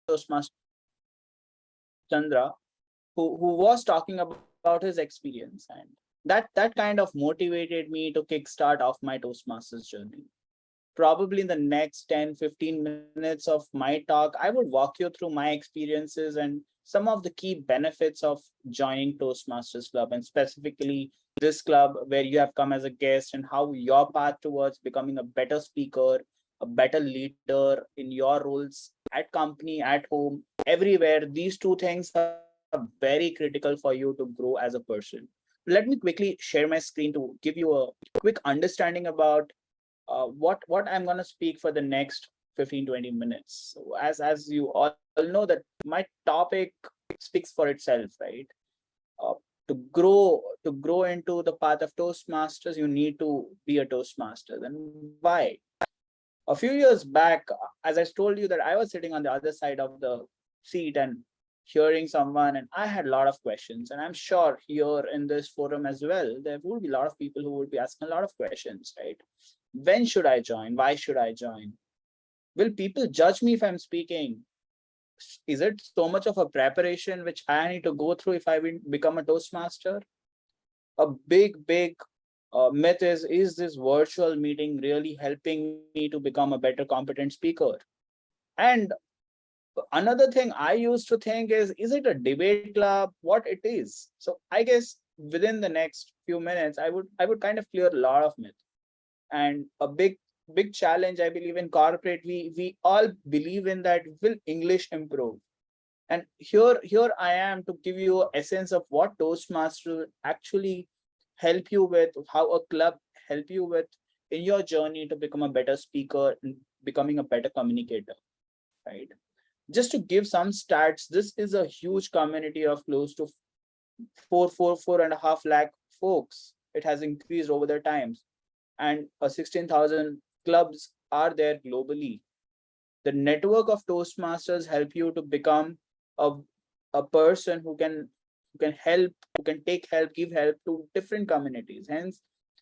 Toastmaster Chandra, who was talking about his experience, and that kind of motivated me to kickstart off my Toastmasters journey. Probably in the next 10-15 minutes of my talk, I would walk you through my experiences and some of the key benefits of joining Toastmasters Club, and specifically this club where you have come as a guest, and how your path towards becoming a better speaker, a better leader in your roles at company, at home, everywhere. These two things are very critical for you to grow as a person. Let me quickly share my screen to give you a quick understanding about what I'm going to speak for the next 15-20 minutes. So as you all know that my topic speaks for itself, right? Uh, to grow into the path of Toastmasters, you need to be a Toastmaster. And why? A few years back, as I told you, that I was sitting on the other side of the seat and hearing someone, and I had a lot of questions. And I'm sure here in this forum as well, there would be a lot of people who would be asking a lot of questions, right? When should I join? Why should I join? Will people judge me if I'm speaking? Is it so much of a preparation which I need to go through if I become a Toastmaster? A big myth is this virtual meeting really helping me to become a better competent speaker? And another thing I used to think is it a debate club? What it is? So I guess within the next few minutes, I would kind of clear a lot of myths. And a big challenge, I believe, in corporate, we all believe in that, will English improve? And here I am to give you an essence of what Toastmaster actually help you with, how a club help you with in your journey to become a better speaker and becoming a better communicator, right? Just to give some stats, this is a huge community of close to 4.5 lakh folks. It has increased over the times, and 16,000 clubs are there globally. The network of Toastmasters help you to become a, a person who can help, who can take help, give help to different communities. Hence,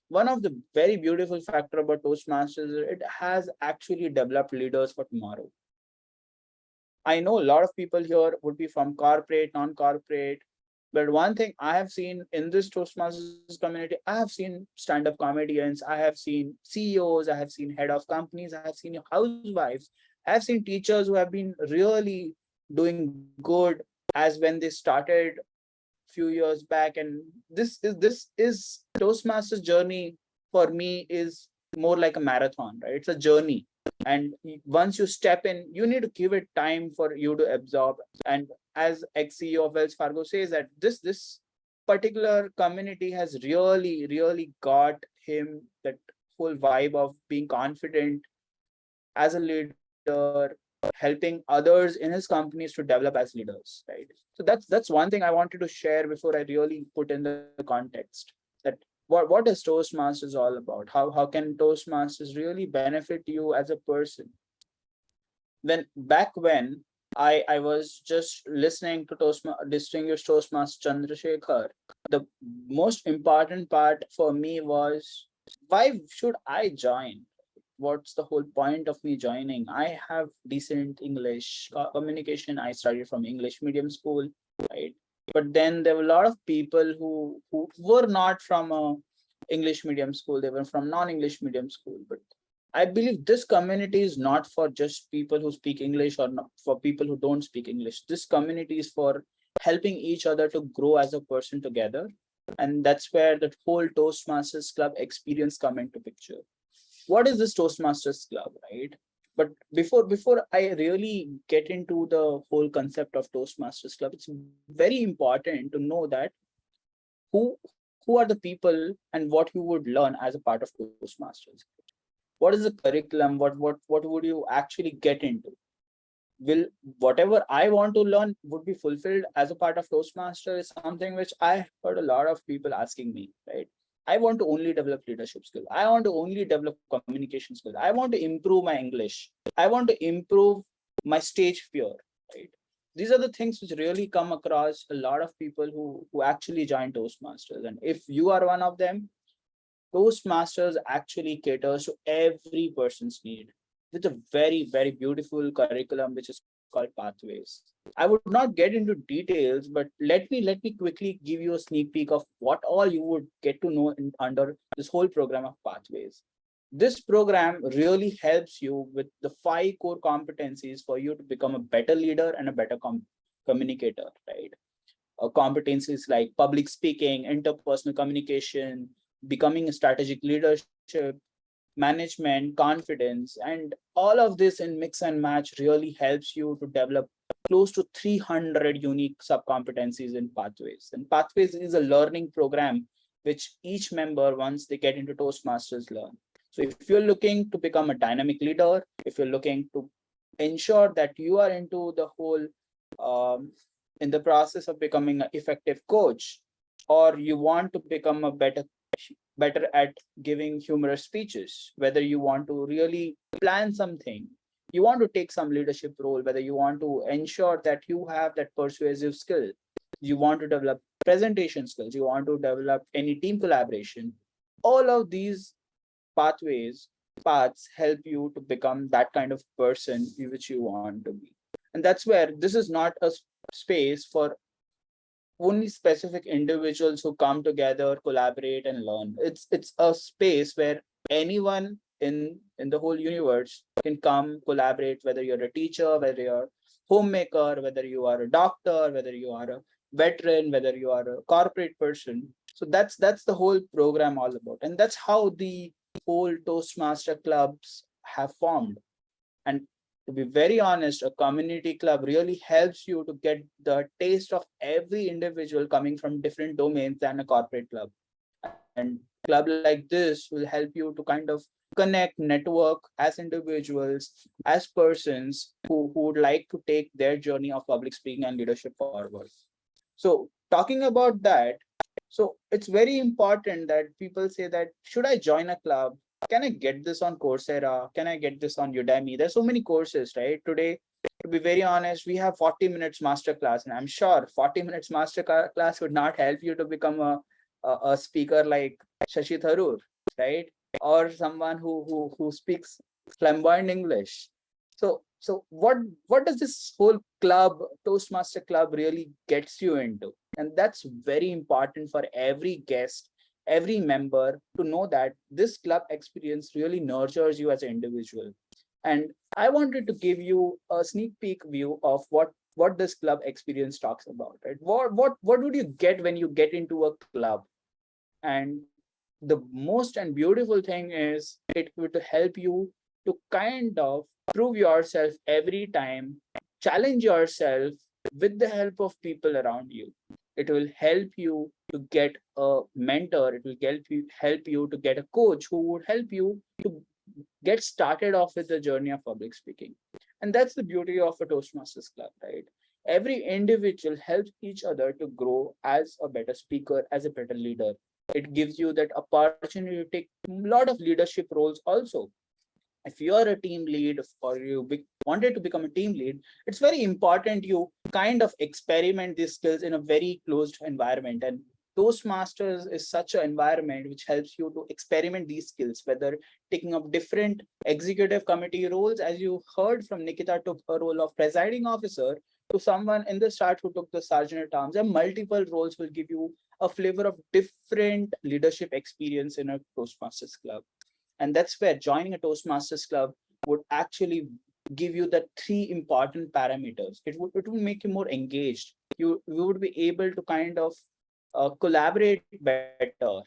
one of the very beautiful factor about Toastmasters is it has actually developed leaders for tomorrow. I know a lot of people here would be from corporate, non-corporate, but one thing I have seen in this Toastmasters community, I have seen stand-up comedians, I have seen CEOs, I have seen head of companies, I have seen housewives, I have seen teachers who have been really doing good as when they started few years back. And this is Toastmasters journey for me is more like a marathon, right? It's a journey. And once you step in, you need to give it time for you to absorb. And as ex-CEO of Wells Fargo says, that this particular community has really got him that whole vibe of being confident as a leader, helping others in his companies to develop as leaders, right? So that's one thing I wanted to share before I really put in the context that what is Toastmasters all about? How can Toastmasters really benefit you as a person? When I was just listening to distinguished Toastmaster Chandrasekhar, the most important part for me was, why should I join? What's the whole point of me joining? I have decent English communication. I studied from English medium school, right? But then there were a lot of people who were not from a English medium school. They were from non-English medium school. But I believe this community is not for just people who speak English or not for people who don't speak English. This community is for helping each other to grow as a person together. And that's where the whole Toastmasters Club experience come into picture. What is this Toastmasters Club, right? But before I really get into the whole concept of Toastmasters Club, it's very important to know that who who are the people and what you would learn as a part of Toastmasters. What is the curriculum? What would you actually get into? Will whatever I want to learn would be fulfilled as a part of Toastmaster is something which I heard a lot of people asking me, right? I want to only develop leadership skills. I want to only develop communication skills. I want to improve my English. I want to improve my stage fear, right? These are the things which really come across a lot of people who actually join Toastmasters. And if you are one of them, Toastmasters actually caters to every person's need with a very beautiful curriculum, which is called pathways. I would not get into details, but let me quickly give you a sneak peek of what all you would get to know under this whole program of pathways. This program really helps you with the 5 core competencies for you to become a better leader and a better communicator, right? Competencies like public speaking, interpersonal communication, becoming a strategic leadership, management, confidence, and all of this in mix and match really helps you to develop close to 300 unique sub-competencies in Pathways. And Pathways is a learning program which each member, once they get into Toastmasters, learn. So if you're looking to become a dynamic leader, if you're looking to ensure that you are into the whole in the process of becoming an effective coach, or you want to become a better at giving humorous speeches, whether you want to really plan something, you want to take some leadership role, whether you want to ensure that you have that persuasive skill, you want to develop presentation skills, you want to develop any team collaboration, all of these paths help you to become that kind of person which you want to be. And that's where this is not a space for only specific individuals who come together, collaborate, and learn. It's a space where anyone in the whole universe can come collaborate, whether you're a teacher, whether you're homemaker, whether you are a doctor, whether you are a veteran, whether you are a corporate person. So that's the whole program all about. And that's how the whole Toastmaster clubs have formed. And to be very honest, a community club really helps you to get the taste of every individual coming from different domains than a corporate club. And club like this will help you to kind of connect, network as individuals, as persons who would like to take their journey of public speaking and leadership forward. So talking about that, so it's very important that people say that, should I join a club? Can I get this on Coursera? Can I get this on Udemy? There's so many courses, right? Today, to be very honest, we have 40 minutes masterclass, and I'm sure 40 minutes masterclass would not help you to become a speaker like Shashi Tharoor, right? Or someone who speaks flamboyant English. So what does this whole club, Toastmaster club, really gets you into? And that's very important for every guest, every member, to know that this club experience really nurtures you as an individual. And I wanted to give you a sneak peek view of what this club experience talks about, right? What would you get when you get into a club? And the most and beautiful thing is it would help you to kind of prove yourself every time, challenge yourself with the help of people around you. It will help you to get a mentor. It will help you to get a coach who would help you to get started off with the journey of public speaking. And that's the beauty of a Toastmasters club, right? Every individual helps each other to grow as a better speaker, as a better leader. It gives you that opportunity to take a lot of leadership roles also. If you are a team lead or you wanted to become a team lead, it's very important you kind of experiment these skills in a very closed environment. And Toastmasters is such an environment which helps you to experiment these skills, whether taking up different executive committee roles, as you heard from Nikita, took a role of presiding officer, to someone in the start who took the sergeant at arms. And multiple roles will give you a flavor of different leadership experience in a Toastmasters club. And that's where joining a Toastmasters club would actually give you the 3 important parameters. It would make you more engaged. You would be able to kind of collaborate better,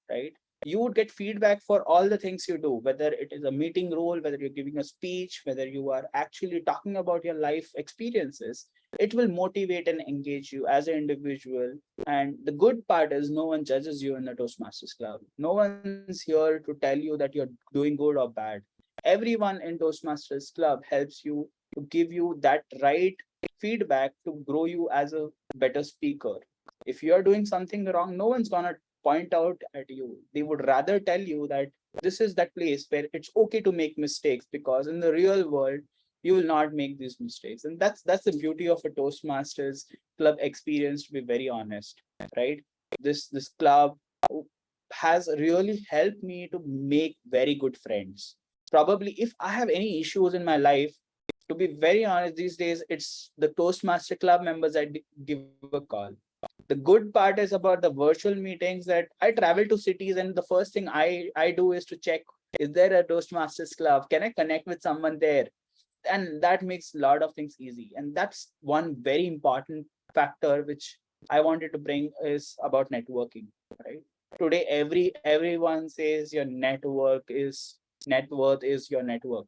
right? You would get feedback for all the things you do, whether it is a meeting role, whether you're giving a speech, whether you are actually talking about your life experiences. It will motivate and engage you as an individual. And the good part is no one judges you in the Toastmasters club. No one's here to tell you that you're doing good or bad. Everyone in Toastmasters club helps you to give you that right feedback to grow you as a better speaker. If you're doing something wrong, no one's gonna point out at you. They would rather tell you that this is that place where it's okay to make mistakes, because in the real world you will not make these mistakes. And that's the beauty of a Toastmasters club experience, to be very honest, right? This club has really helped me to make very good friends. Probably if I have any issues in my life, To be very honest, these days it's the Toastmaster Club members that give a call. The good part is about the virtual meetings that I travel to cities, and the first thing I do is to check, is there a Toastmasters Club? Can I connect with someone there? And that makes a lot of things easy. And that's one very important factor which I wanted to bring is about networking, right? Today, everyone says your net worth is your network.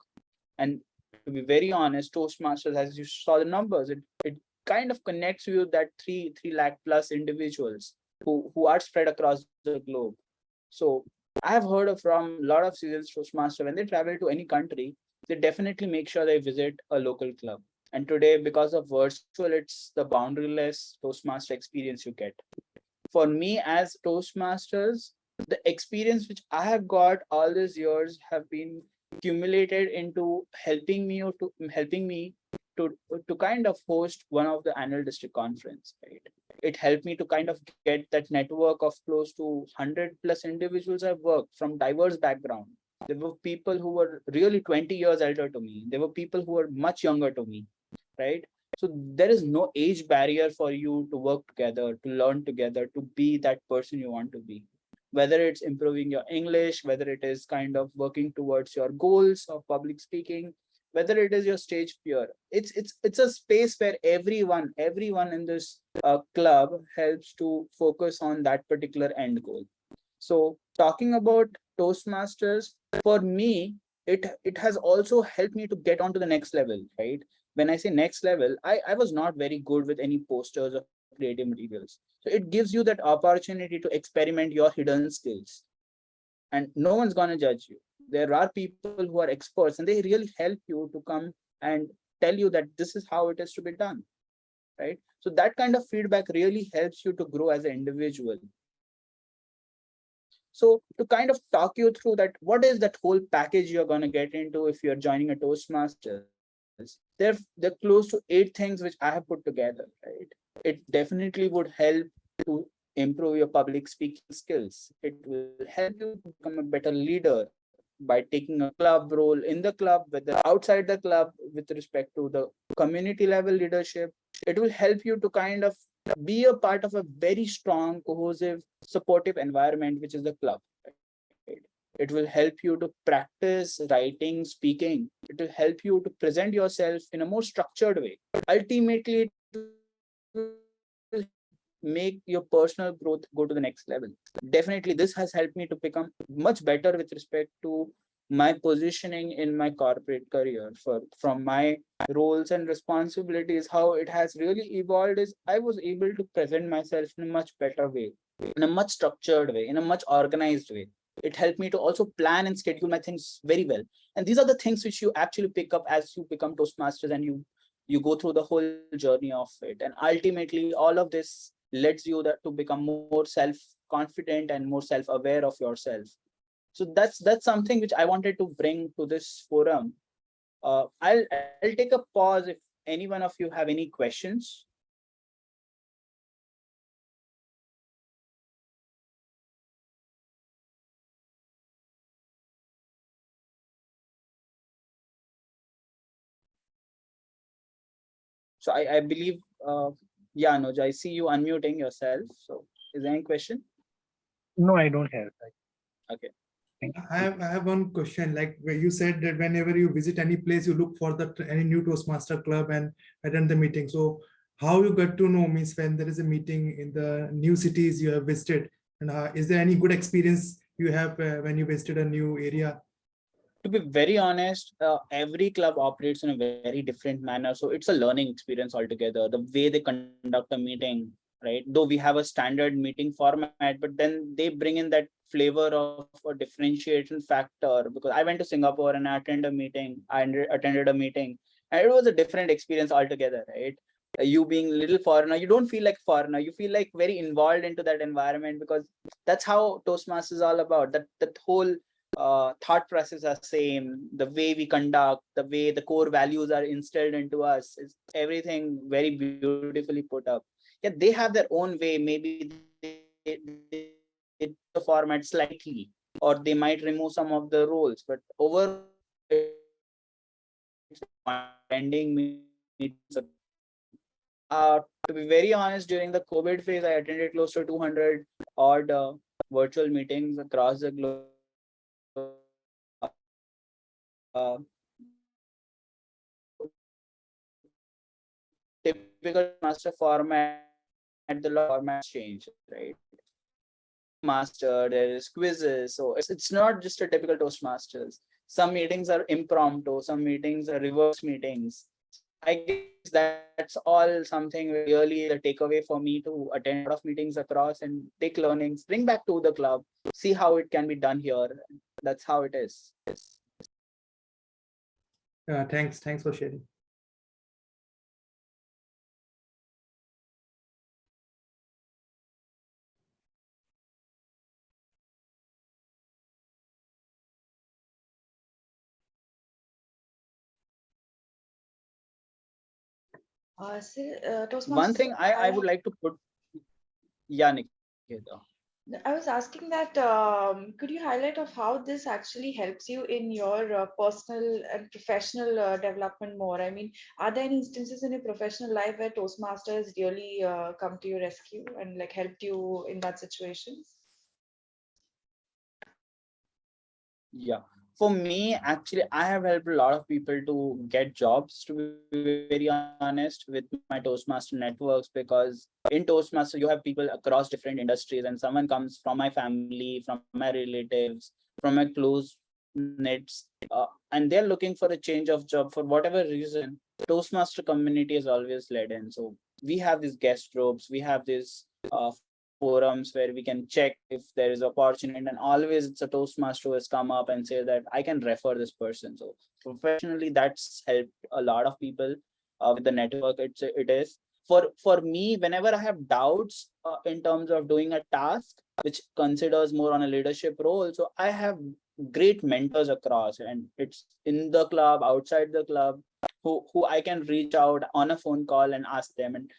And to be very honest, Toastmasters, as you saw the numbers, it kind of connects you with that three lakh plus individuals who are spread across the globe. So I have heard of from a lot of serial Toastmasters, when they travel to any country, they definitely make sure they visit a local club. And today, because of virtual, it's the boundaryless Toastmaster experience you get. For me as Toastmasters, the experience which I have got all these years have been accumulated into helping me to kind of host one of the annual district conference, right? It helped me to kind of get that network of close to 100 plus individuals I've worked from diverse background. There were people who were really 20 years elder to me. There were people who were much younger to me, right? So there is no age barrier for you to work together, to learn together, to be that person you want to be. Whether it's improving your English, whether it is kind of working towards your goals of public speaking, whether it is your stage fear, it's a space where everyone in this club helps to focus on that particular end goal. So talking about Toastmasters, for me, it has also helped me to get on to the next level, right? When I say next level, I was not very good with any posters or creative materials. So it gives you that opportunity to experiment your hidden skills. And no one's gonna judge you. There are people who are experts and they really help you to come and tell you that this is how it is to be done, right? So that kind of feedback really helps you to grow as an individual. So to kind of talk you through that, what is that whole package you're going to get into if you're joining a Toastmasters? They're close to 8 things which I have put together, right? It definitely would help to improve your public speaking skills. It will help you to become a better leader by taking a club role in the club, whether outside the club with respect to the community level leadership. It will help you to kind of be a part of a very strong, cohesive, supportive environment, which is the club. Right? It will help you to practice writing, speaking. It will help you to present yourself in a more structured way. Ultimately, it will make your personal growth go to the next level. Definitely, this has helped me to become much better with respect to my positioning in my corporate career. From my roles and responsibilities, how it has really evolved is I was able to present myself in a much better way, in a much structured way, in a much organized way. It helped me to also plan and schedule my things very well. And these are the things which you actually pick up as you become Toastmasters, and you go through the whole journey of it. And ultimately, all of this lets you that to become more self-confident and more self-aware of yourself. So that's something which I wanted to bring to this forum. I'll take a pause if any one of you have any questions. So I believe, yeah, Anuj, I see you unmuting yourself. So is there any question? No, I don't have. Okay. Thank you. I have one question. Like where you said that whenever you visit any place, you look for the any new Toastmaster club and attend the meeting. So how you get to know means when there is a meeting in the new cities you have visited, and is there any good experience you have when you visited a new area? To be very honest, every club operates in a very different manner. So it's a learning experience altogether. The way they conduct a meeting, right? Though we have a standard meeting format, but then they bring in that flavor of a differentiation factor. Because I went to Singapore and I attended a meeting, and it was a different experience altogether, right? You being little foreigner, you don't feel like foreigner. You feel like very involved into that environment, because that's how Toastmasters is all about. That whole thought process are same. The way we conduct, the way the core values are instilled into us, is everything very beautifully put up. Yeah, they have their own way. Maybe they the format slightly, or they might remove some of the rules, but overall it's one unified. attending meetings. To be very honest, during the COVID phase, I attended close to 200 odd virtual meetings across the globe. Typical master format, the formats change, right? Master, there is quizzes, so it's not just a typical Toastmasters. Some meetings are impromptu, some meetings are reverse meetings. I guess that's all something really the takeaway for me to attend a lot of meetings across and take learnings, bring back to the club, see how it can be done here. That's how it is. Thanks for sharing. Toastmasters, One thing I would like to put, yeah, Nikita. I was asking that could you highlight of how this actually helps you in your personal and professional development more? I mean, are there any instances in your professional life where Toastmasters really come to your rescue and like helped you in that situation? Yeah, for me, actually, I have helped a lot of people to get jobs, to be very honest, with my Toastmaster networks, because in Toastmaster, you have people across different industries, and someone comes from my family, from my relatives, from my close knits, and they're looking for a change of job for whatever reason. Toastmaster community is always led in. So we have these guest groups, we have these forums where we can check if there is opportunity, and always it's a Toastmaster who has come up and say that I can refer this person. So professionally, that's helped a lot of people with the network. It is for me, whenever I have doubts in terms of doing a task which considers more on a leadership role, so I have great mentors across, and it's in the club, outside the club, who I can reach out on a phone call and ask them. And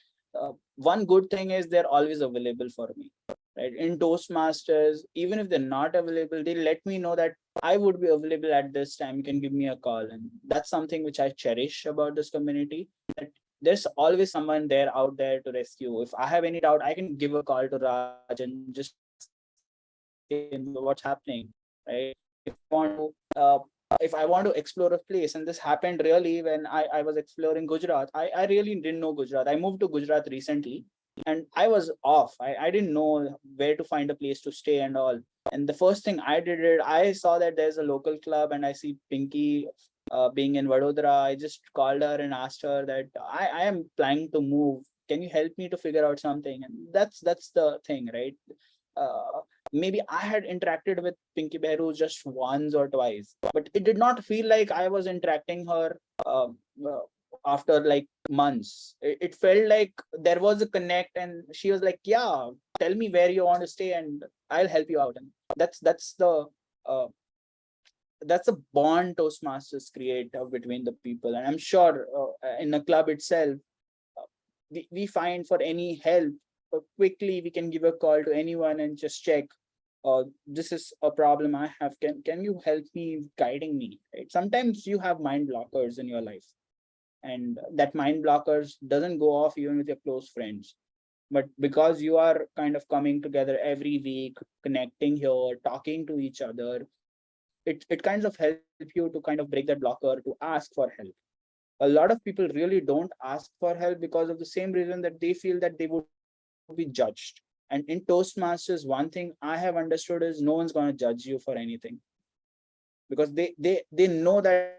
one good thing is they're always available for me, right? In Toastmasters, even if they're not available, they let me know that I would be available at this time, you can give me a call. And that's something which I cherish about this community, that there's always someone there out there to rescue. If I have any doubt, I can give a call to Raj and just what's happening, right? If I want to explore a place, and this happened really when I was exploring Gujarat. I really didn't know Gujarat. I moved to Gujarat recently, and I was off. I didn't know where to find a place to stay and all. And the first thing I did, I saw that there's a local club, and I see Pinky being in Vadodara. I just called her and asked her that I am planning to move. Can you help me to figure out something? And that's the thing, right? Maybe I had interacted with Pinky Behru just once or twice, but it did not feel like I was interacting her after like months. It felt like there was a connect, and she was like, "Yeah, tell me where you want to stay, and I'll help you out." And uh, that's a bond Toastmasters create between the people. And I'm sure in a club itself, we find for any help quickly we can give a call to anyone and just check, this is a problem I have, can you help me guiding me, right? Sometimes you have mind blockers in your life, and that mind blockers doesn't go off even with your close friends, but because you are kind of coming together every week, connecting here, talking to each other, it kind of help you to kind of break that blocker to ask for help. A lot of people really don't ask for help because of the same reason, that they feel that they would be judged. And in Toastmasters, one thing I have understood is no one's going to judge you for anything, because they know that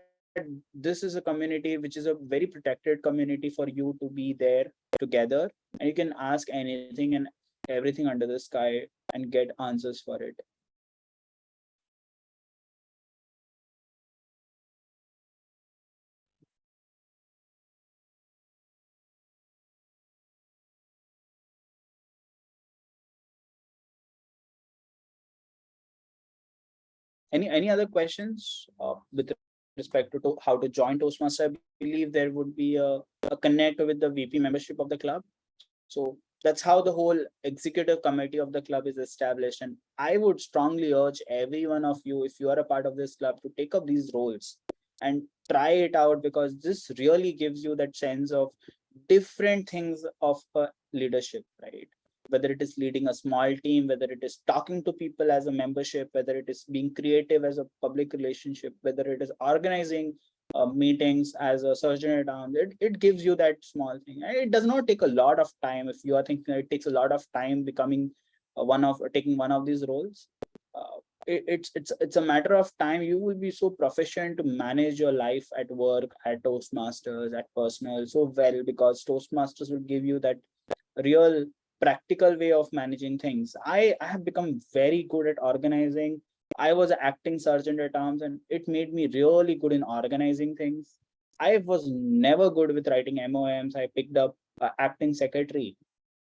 this is a community which is a very protected community for you to be there together, and you can ask anything and everything under the sky and get answers for it. Any other questions with respect to how to join Toastmaster? I believe there would be a connect with the VP membership of the club. So that's how the whole executive committee of the club is established. And I would strongly urge every one of you, if you are a part of this club, to take up these roles. and try it out, because this really gives you that sense of different things of leadership, right? Whether it is leading a small team, whether it is talking to people as a membership, whether it is being creative as a public relationship, whether it is organizing meetings as a surgeon at arms, it gives you that small thing. And it does not take a lot of time. If you are thinking it takes a lot of time becoming taking one of these roles, it's a matter of time. You will be so proficient to manage your life at work, at Toastmasters, at personal so well, because Toastmasters will give you that real practical way of managing things. I have become very good at organizing. I was an acting sergeant at arms, and it made me really good in organizing things. I was never good with writing MOMs. I picked up acting secretary,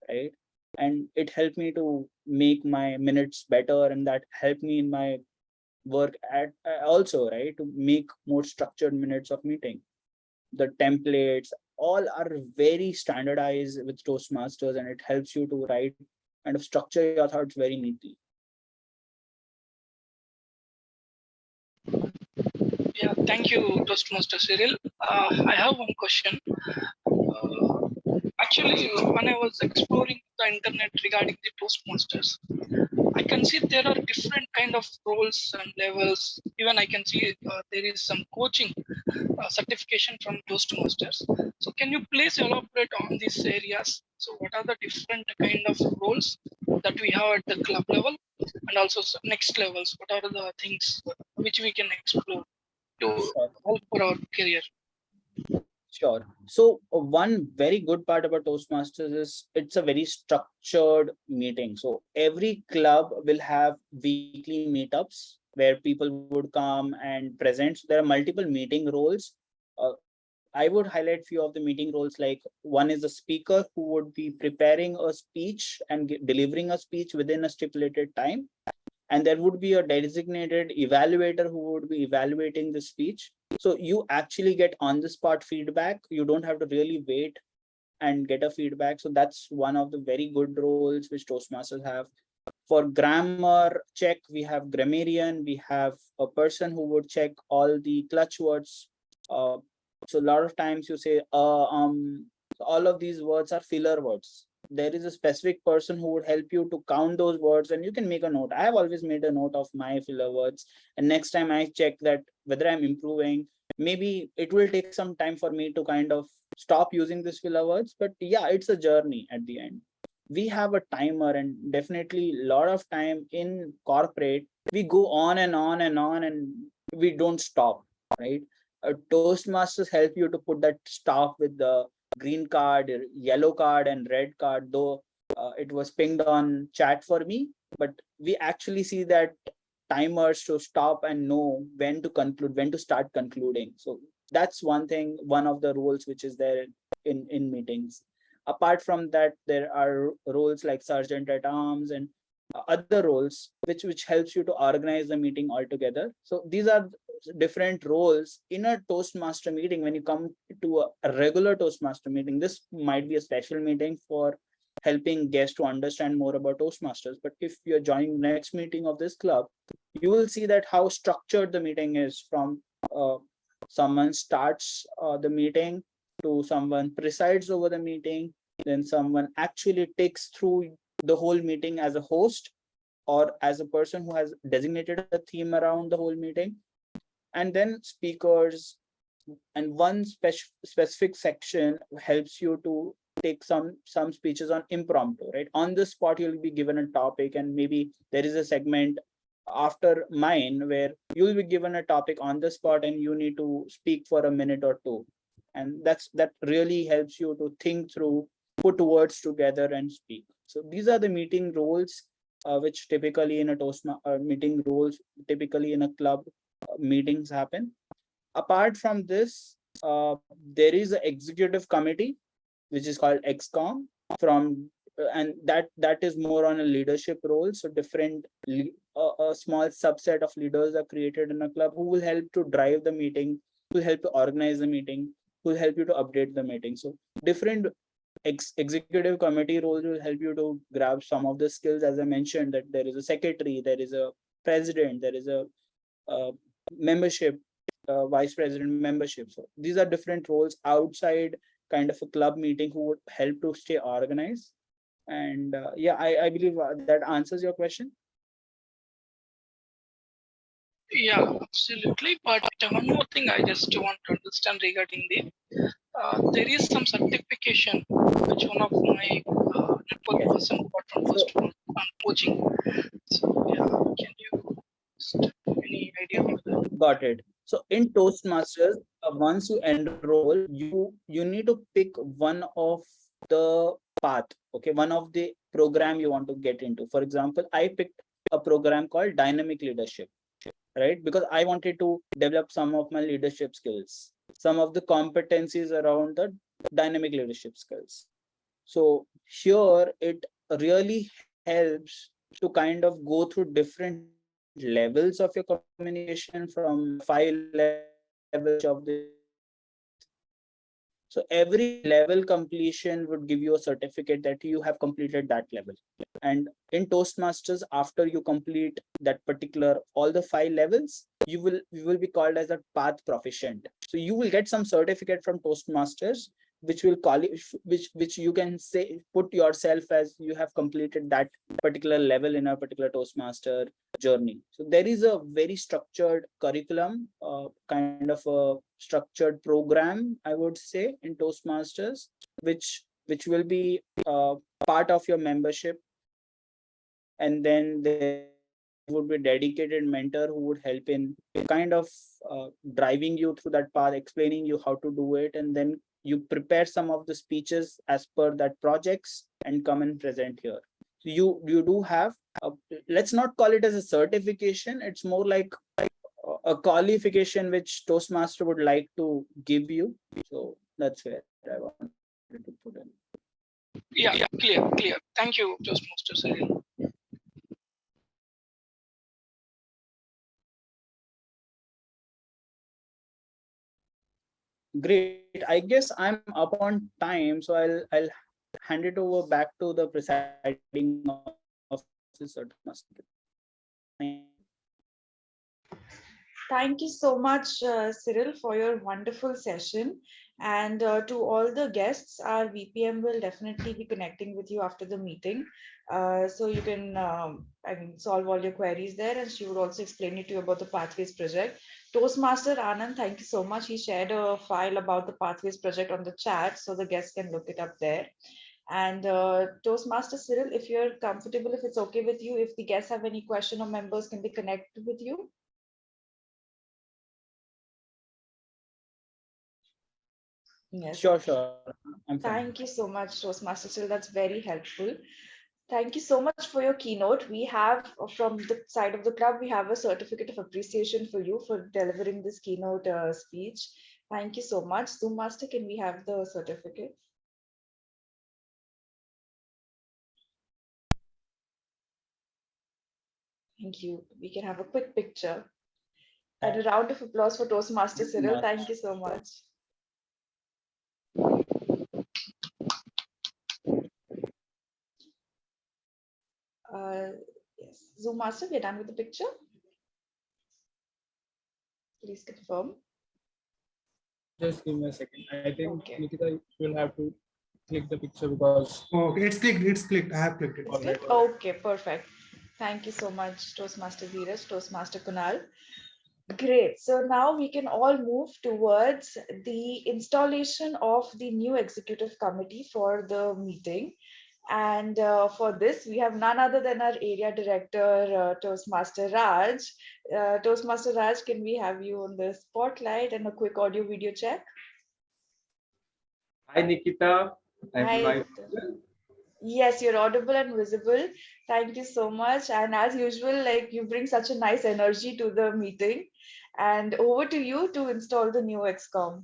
right? And it helped me to make my minutes better, and that helped me in my work at also, right, to make more structured minutes of meeting. The templates all are very standardized with Toastmasters, and it helps you to write and structure your thoughts very neatly. Yeah, thank you, Toastmaster Cyril. I have one question. Actually, when I was exploring the internet regarding the Toastmasters, I can see there are different kind of roles and levels. Even I can see there is some coaching certification from Toastmasters. So can you please elaborate on these areas? So what are the different kind of roles that we have at the club level, and also next levels? What are the things which we can explore to Sure. help for our career? Sure. So one very good part about Toastmasters is it's a very structured meeting. So every club will have weekly meetups where people would come and present. So there are multiple meeting roles. I would highlight few of the meeting roles. Like, one is a speaker who would be preparing a speech and delivering a speech within a stipulated time. And there would be a designated evaluator who would be evaluating the speech. So you actually get on the spot feedback. You don't have to really wait and get a feedback. So that's one of the very good roles which Toastmasters have. For grammar check, we have grammarian. We have a person who would check all the clutch words. So a lot of times you say so all of these words are filler words. There is a specific person who would help you to count those words, and you can make a note. I have always made a note of my filler words, and next time I check that whether I'm improving. Maybe it will take some time for me to kind of stop using these filler words, but yeah, it's a journey at the end. We have a timer, and definitely a lot of time in corporate we go on and on and on, and we don't stop, right? Toastmasters help you to put that stop with the green card, yellow card, and red card, though it was pinged on chat for me, but we actually see that timers to stop and know when to conclude, when to start concluding. So that's one thing, one of the rules which is there in meetings. Apart from that, there are roles like sergeant at arms and other roles which helps you to organize the meeting altogether. So these are different roles in a Toastmaster meeting. When you come to a regular Toastmaster meeting, this might be a special meeting for helping guests to understand more about Toastmasters. But if you're joining the next meeting of this club, you will see that how structured the meeting is, from someone starts the meeting to someone presides over the meeting, then someone actually takes through the whole meeting as a host or as a person who has designated a theme around the whole meeting, and then speakers. And one specific section helps you to take some speeches on impromptu, right? On the spot, you'll be given a topic, and maybe there is a segment after mine where you'll be given a topic on the spot and you need to speak for a minute or two. And that really helps you to think through, put words together and speak. So these are the meeting roles which typically in a meeting roles, typically in a club meetings happen. Apart from this, there is an executive committee which is called XCOM from and that is more on a leadership role. So different a small subset of leaders are created in a club who will help to drive the meeting, who will help to organize the meeting, who will help you to update the meeting. So different executive committee roles will help you to grab some of the skills. As I mentioned, that there is a secretary, there is a president, there is a membership, vice president membership. So these are different roles outside kind of a club meeting who would help to stay organized. And yeah, I believe that answers your question. Yeah, absolutely. But one more thing I just want to understand regarding there is some certification which one of my network person got from coaching. So yeah, can you any idea about that? Got it. So in Toastmasters, once you enroll, you need to pick one of the path, okay, one of the program you want to get into. For example, I picked a program called Dynamic Leadership, right? Because I wanted to develop some of my leadership skills, some of the competencies around the dynamic leadership skills. So here it really helps to kind of go through different levels of your communication from 5 levels of the. So every level completion would give you a certificate that you have completed that level. And in Toastmasters, after you complete that particular all the 5 levels, you will be called as a path proficient. So you will get some certificate from Toastmasters, which will call it, which you can say put yourself as you have completed that particular level in a particular Toastmaster journey. So there is a very structured curriculum, kind of a structured program, I would say, in Toastmasters, which will be part of your membership. And then there would be a dedicated mentor who would help in kind of driving you through that path, explaining you how to do it, and then you prepare some of the speeches as per that projects and come and present here. So you do have let's not call it as a certification, it's more like a qualification which Toastmaster would like to give you. So that's where I wanted to put in. Yeah, clear. Thank you, Toastmaster Syril. Great. I guess I'm up on time, so I'll hand it over back to the presiding officer. Thank you so much, Cyril, for your wonderful session. And to all the guests, our VPM will definitely be connecting with you after the meeting. So you can solve all your queries there, and she would also explain it to you about the Pathways project. Toastmaster Anand, thank you so much. He shared a file about the Pathways project on the chat, so the guests can look it up there. And Toastmaster Cyril, if you're comfortable, if it's okay with you, if the guests have any question or members, can they connect with you? Yes. Sure. I'm fine. Thank you so much, Toastmaster Cyril. That's very helpful. Thank you so much for your keynote. We have, from the side of the club, we have a certificate of appreciation for you for delivering this keynote speech. Thank you so much. Zoom Master, can we have the certificate? Thank you. We can have a quick picture. And a round of applause for Toastmaster Cyril. Thank you so much. Yes, Zoom Master, we're done with the picture. Please confirm. Just give me a second. I think Okay. Nikita, you will have to click the picture because. Okay, it's clicked. I have clicked it. It's clicked? Okay, perfect. Thank you so much, Toastmaster Dheeraj, Toastmaster Kunal. Great. So now we can all move towards the installation of the new executive committee for the meeting. And for this, we have none other than our area director, Toastmaster Raj. Toastmaster Raj, can we have you on the spotlight and a quick audio video check? Hi, Nikita. Hi. Yes, you're audible and visible. Thank you so much. And as usual, like you bring such a nice energy to the meeting. And over to you to install the new XCOM.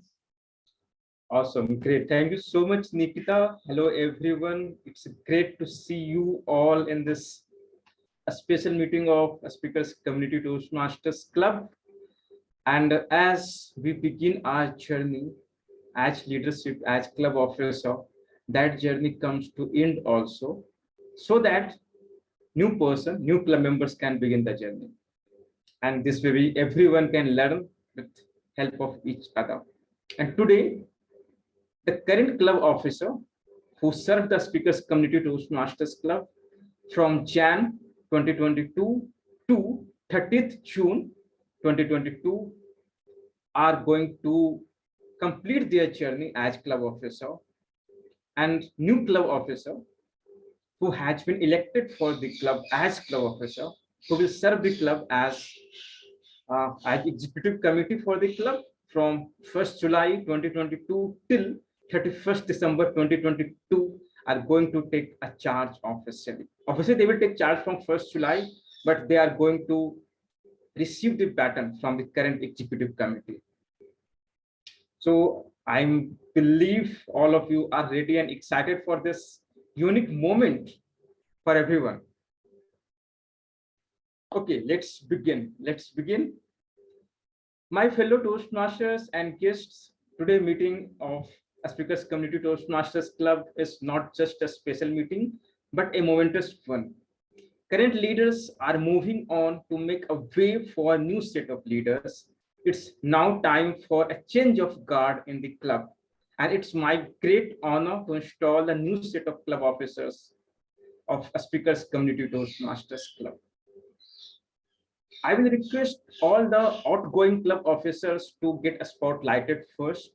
Awesome. Great. Thank you so much, Nikita. Hello, everyone. It's great to see you all in this a special meeting of Speakers Community Toastmasters Club. And as we begin our journey as leadership, as club officer, that journey comes to end also, so that new person, new club members can begin the journey. And this way, everyone can learn with help of each other. And today, the current club officer who served the Speakers Community Toastmasters Club from Jan 2022 to 30th June 2022 are going to complete their journey as club officer, and new club officer who has been elected for the club as club officer, who will serve the club as executive committee for the club from 1st July 2022 till 31st December 2022 are going to take a charge officially. Obviously, they will take charge from 1st July, but they are going to receive the baton from the current executive committee. So I believe all of you are ready and excited for this unique moment for everyone. Okay, let's begin. My fellow Toastmasters and guests, today meeting of a Speakers Community Toastmasters Club is not just a special meeting, but a momentous one. Current leaders are moving on to make a way for a new set of leaders. It's now time for a change of guard in the club. And it's my great honor to install a new set of club officers of a Speakers Community Toastmasters Club. I will request all the outgoing club officers to get a spotlighted first.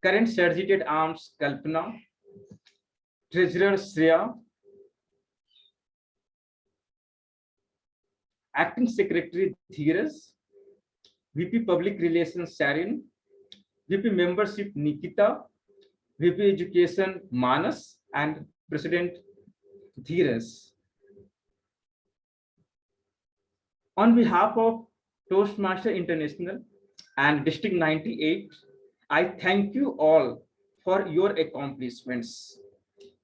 Current Sergeant at Arms Kalpana, Treasurer Shreya, Acting Secretary Dheeraj, VP Public Relations Syril, VP Membership Nikita, VP Education Manas, and President Dheeraj. On behalf of Toastmaster International and District 98, I thank you all for your accomplishments.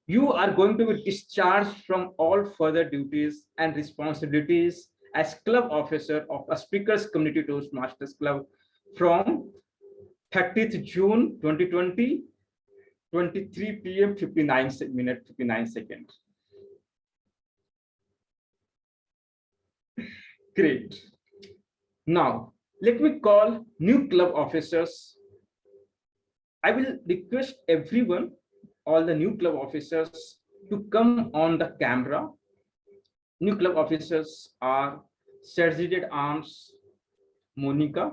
You are going to be discharged from all further duties and responsibilities as club officer of a Speakers Community Toastmasters Club from 30th June 2020, 23 p.m. 59 seconds. Great. Now, let me call new club officers. I will request everyone, all the new club officers, to come on the camera. New club officers are Sergeant at Arms Monica,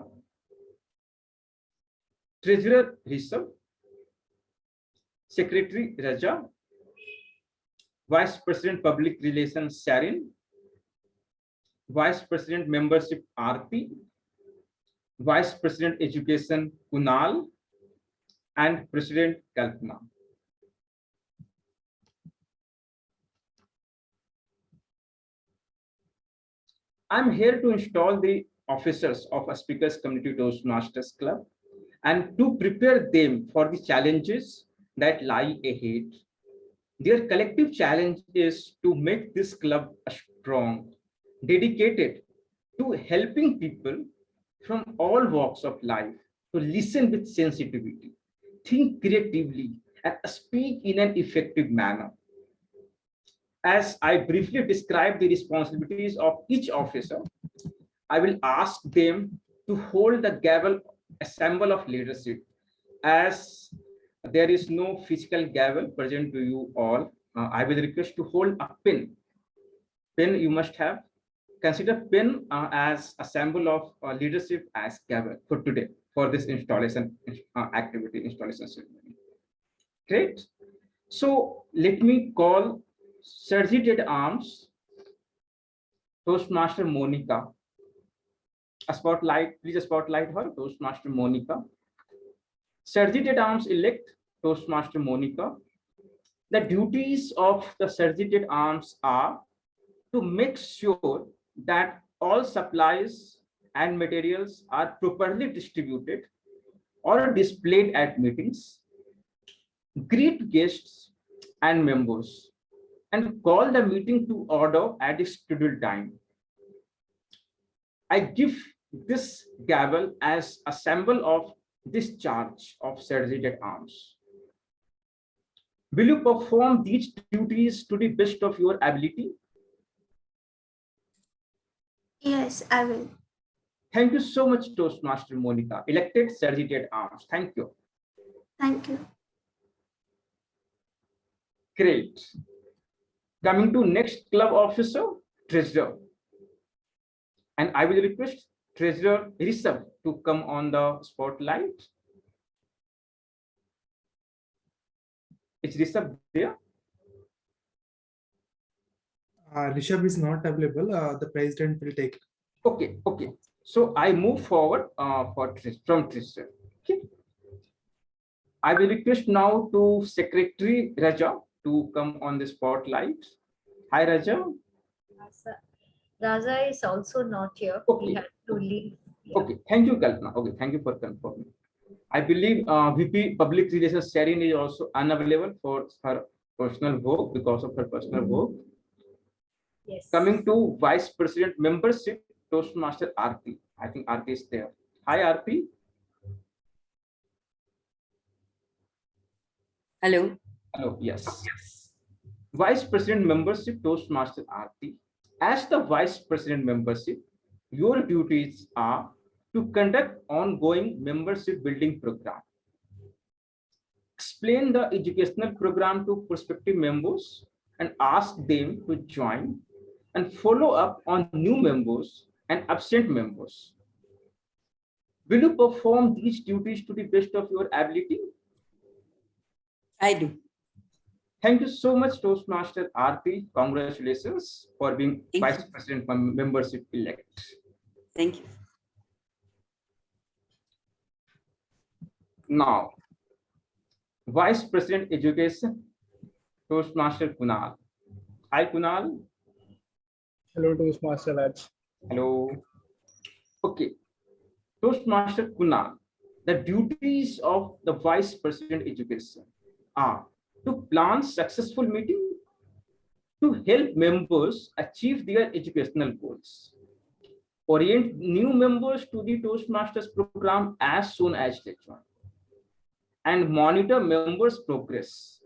Treasurer Rishabh, Secretary Raja, Vice President Public Relations Syril, Vice President Membership Aarti, Vice President Education Kunal, and President Kalpana. I'm here to install the officers of a Speakers Community Toastmasters Club and to prepare them for the challenges that lie ahead. Their collective challenge is to make this club strong, dedicated to helping people from all walks of life to listen with sensitivity, think creatively, and speak in an effective manner. As I briefly describe the responsibilities of each officer, I will ask them to hold the gavel, a symbol of leadership. As there is no physical gavel present to you all, I will request to hold a pen. Pen you must have. Consider pen as a symbol of leadership as gavel for today, for this installation activity, installation ceremony. Great. So let me call Sergeant at Arms Toastmaster Monica. A spotlight, please spotlight her, Toastmaster Monica. Sergeant at Arms elect Toastmaster Monica. The duties of the Sergeant at Arms are to make sure that all supplies and materials are properly distributed or displayed at meetings, greet guests and members, and call the meeting to order at its scheduled time. I give this gavel as a symbol of discharge of Sergeant at Arms. Will you perform these duties to the best of your ability? Yes, I will. Thank you so much, Toastmaster Monica. Elected Surgeon Arms. Thank you. Thank you. Great. Coming to next club officer, treasurer. And I will request treasurer Rishabh to come on the spotlight. Is Rishabh there? Rishabh is not available. The president will take. Okay, okay. So I move forward from treasurer. Okay. I will request now to Secretary Raja to come on the spotlight. Hi, Raja. Raja is also not here. Okay. He had to leave. Yeah. Okay, thank you, Kalpana. Okay, thank you for confirming. I believe VP Public Relations Sharon is also unavailable for her personal work because of her personal work. Yes. Coming to Vice President membership, Toastmaster Aarti. I think Aarti is there. Hi, Aarti. Hello. Hello. Yes. Vice President membership, Toastmaster Aarti. As the Vice President membership, your duties are to conduct ongoing membership building program. Explain the educational program to prospective members and ask them to join, and follow up on new members and absent members. Will you perform these duties to the best of your ability? I do. Thank you so much, Toastmaster Aarti. Congratulations for being Thank Vice you. President membership elect. Thank you. Now, Vice President Education, Toastmaster Kunal. Hi, Kunal. Hello, Toastmaster lads. Hello. Okay. Toastmaster Kunal, the duties of the Vice President Education are to plan successful meeting, to help members achieve their educational goals, orient new members to the Toastmasters program as soon as they join, and monitor members' progress.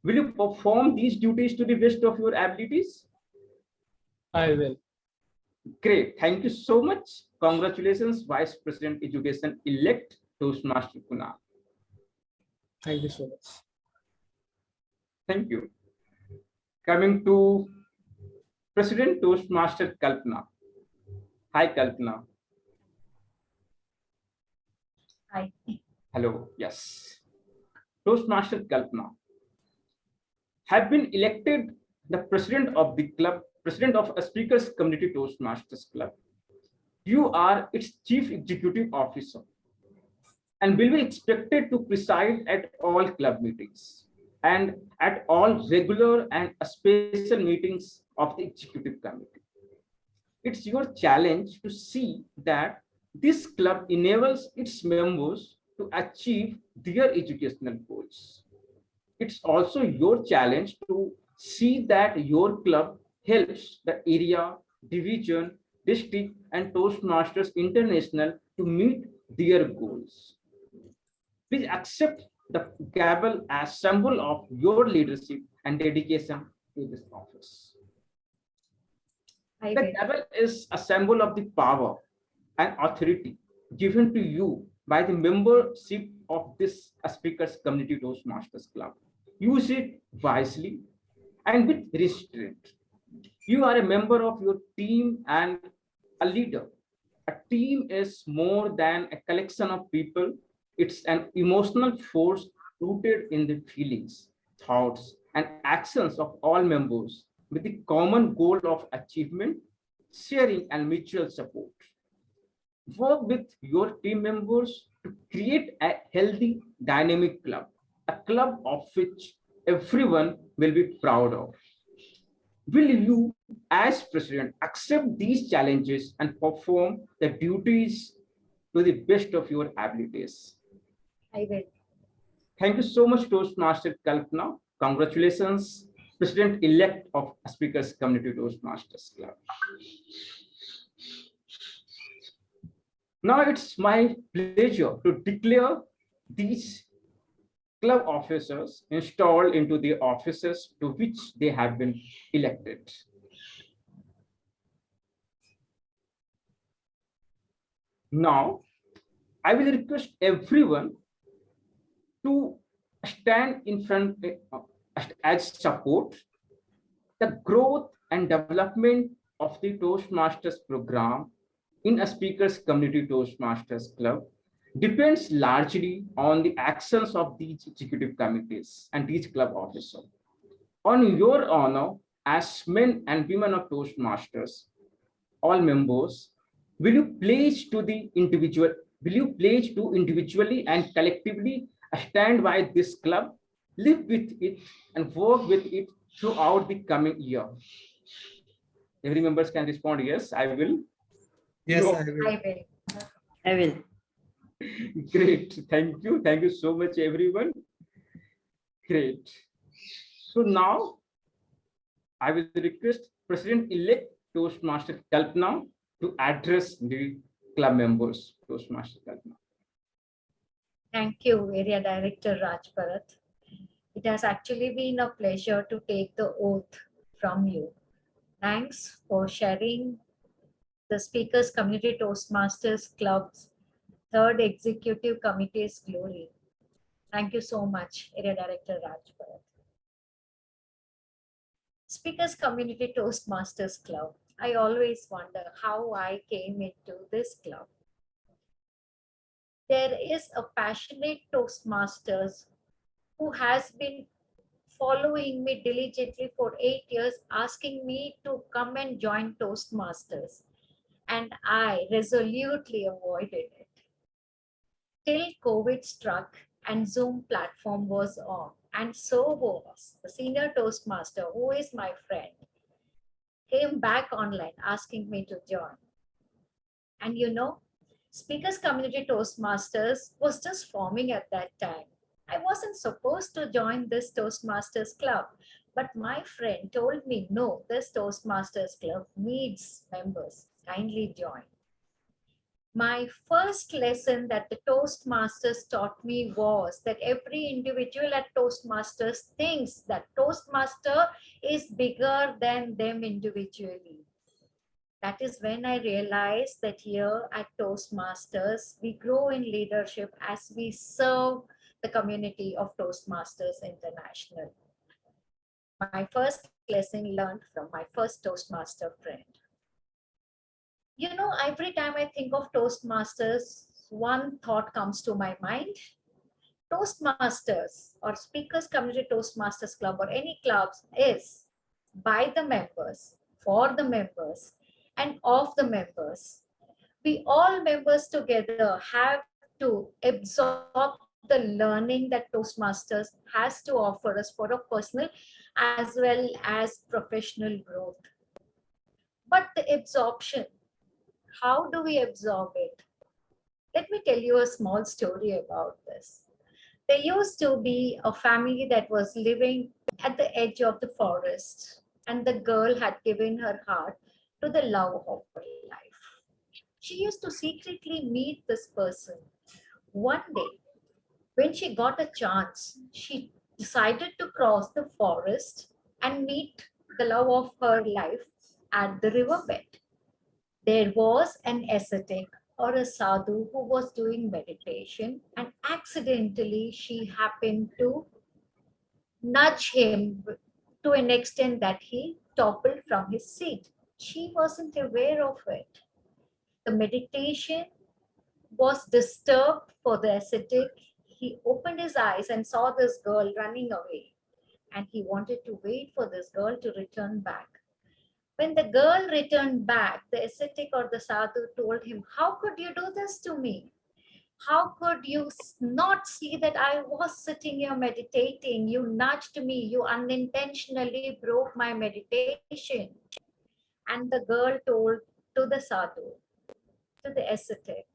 Will you perform these duties to the best of your abilities? I will. Great. Thank you so much. Congratulations, Vice President Education elect Toastmaster Kunal. Thank you so much. Thank you. Coming to President Toastmaster Kalpana. Hi, Kalpana. Hi. Hello. Yes. Toastmaster Kalpana have been elected the president of the club, president of a Speakers Community Toastmasters Club. You are its chief executive officer and will be expected to preside at all club meetings and at all regular and special meetings of the executive committee. It's your challenge to see that this club enables its members to achieve their educational goals. It's also your challenge to see that your club helps the area, division, district, and Toastmasters International to meet their goals. Please accept the gavel as symbol of your leadership and dedication to this office. I The will. gavel is a symbol of the power and authority given to you by the membership of this Speakers Community Toastmasters Club. Use it wisely and with restraint. You are a member of your team and a leader. A team is more than a collection of people. It's an emotional force rooted in the feelings, thoughts, and actions of all members with the common goal of achievement, sharing, and mutual support. Work with your team members to create a healthy, dynamic club, a club of which everyone will be proud of. Will you, as president, accept these challenges and perform the duties to the best of your abilities? I will. Thank you so much, Toastmaster Kalpana. Congratulations, President-elect of Speakers Community Toastmasters Club. Now it's my pleasure to declare these club officers installed into the offices to which they have been elected. Now, I will request everyone to stand in front as support the growth and development of the Toastmasters program in a speakers community Toastmasters club depends largely on the actions of these executive committees and each club officer. On your honor as men and women of Toastmasters, all members, will you pledge to individually and collectively stand by this club, live with it and work with it throughout the coming year? Every members can respond, yes, I will. Yes, No. I will. I will. I will. Great, thank you. Thank you so much, everyone. Great. So now I will request President-elect Toastmaster Kalpana to address the club members, Toastmaster Kalpana. Thank you, Area Director Raj Bharat. It has actually been a pleasure to take the oath from you. Thanks for sharing the Speakers Community Toastmasters Club's third Executive Committee's glory. Thank you so much, Area Director Raj Bharat. Speakers Community Toastmasters Club. I always wonder how I came into this club. There is a passionate Toastmasters who has been following me diligently for 8 years, asking me to come and join Toastmasters. And I resolutely avoided it. Till COVID struck and Zoom platform was on. And so was the senior Toastmaster, who is my friend, came back online asking me to join. And you know, Speakers Community Toastmasters was just forming at that time. I wasn't supposed to join this Toastmasters club, but my friend told me, no, this Toastmasters club needs members. Kindly join. My first lesson that the Toastmasters taught me was that every individual at Toastmasters thinks that Toastmaster is bigger than them individually. That is when I realized that here at Toastmasters, we grow in leadership as we serve the community of Toastmasters International. My first lesson learned from my first Toastmaster friend. You know, every time I think of Toastmasters, one thought comes to my mind. Toastmasters or Speakers Community Toastmasters Club or any clubs is by the members, for the members, and of the members. We all members together have to absorb the learning that Toastmasters has to offer us for a personal as well as professional growth. But the absorption, how do we absorb it? Let me tell you a small story about this. There used to be a family that was living at the edge of the forest, and the girl had given her heart to the love of her life. She used to secretly meet this person. One day, when she got a chance, she decided to cross the forest and meet the love of her life at the riverbed. There was an ascetic or a sadhu who was doing meditation, and accidentally she happened to nudge him to an extent that he toppled from his seat. She wasn't aware of it. The meditation was disturbed for the ascetic. He opened his eyes and saw this girl running away, and he wanted to wait for this girl to return back. When the girl returned back, the ascetic or the sadhu told him, "How could you do this to me? How could you not see that I was sitting here meditating? You nudged me, you unintentionally broke my meditation." And the girl told to the sadhu, to the ascetic,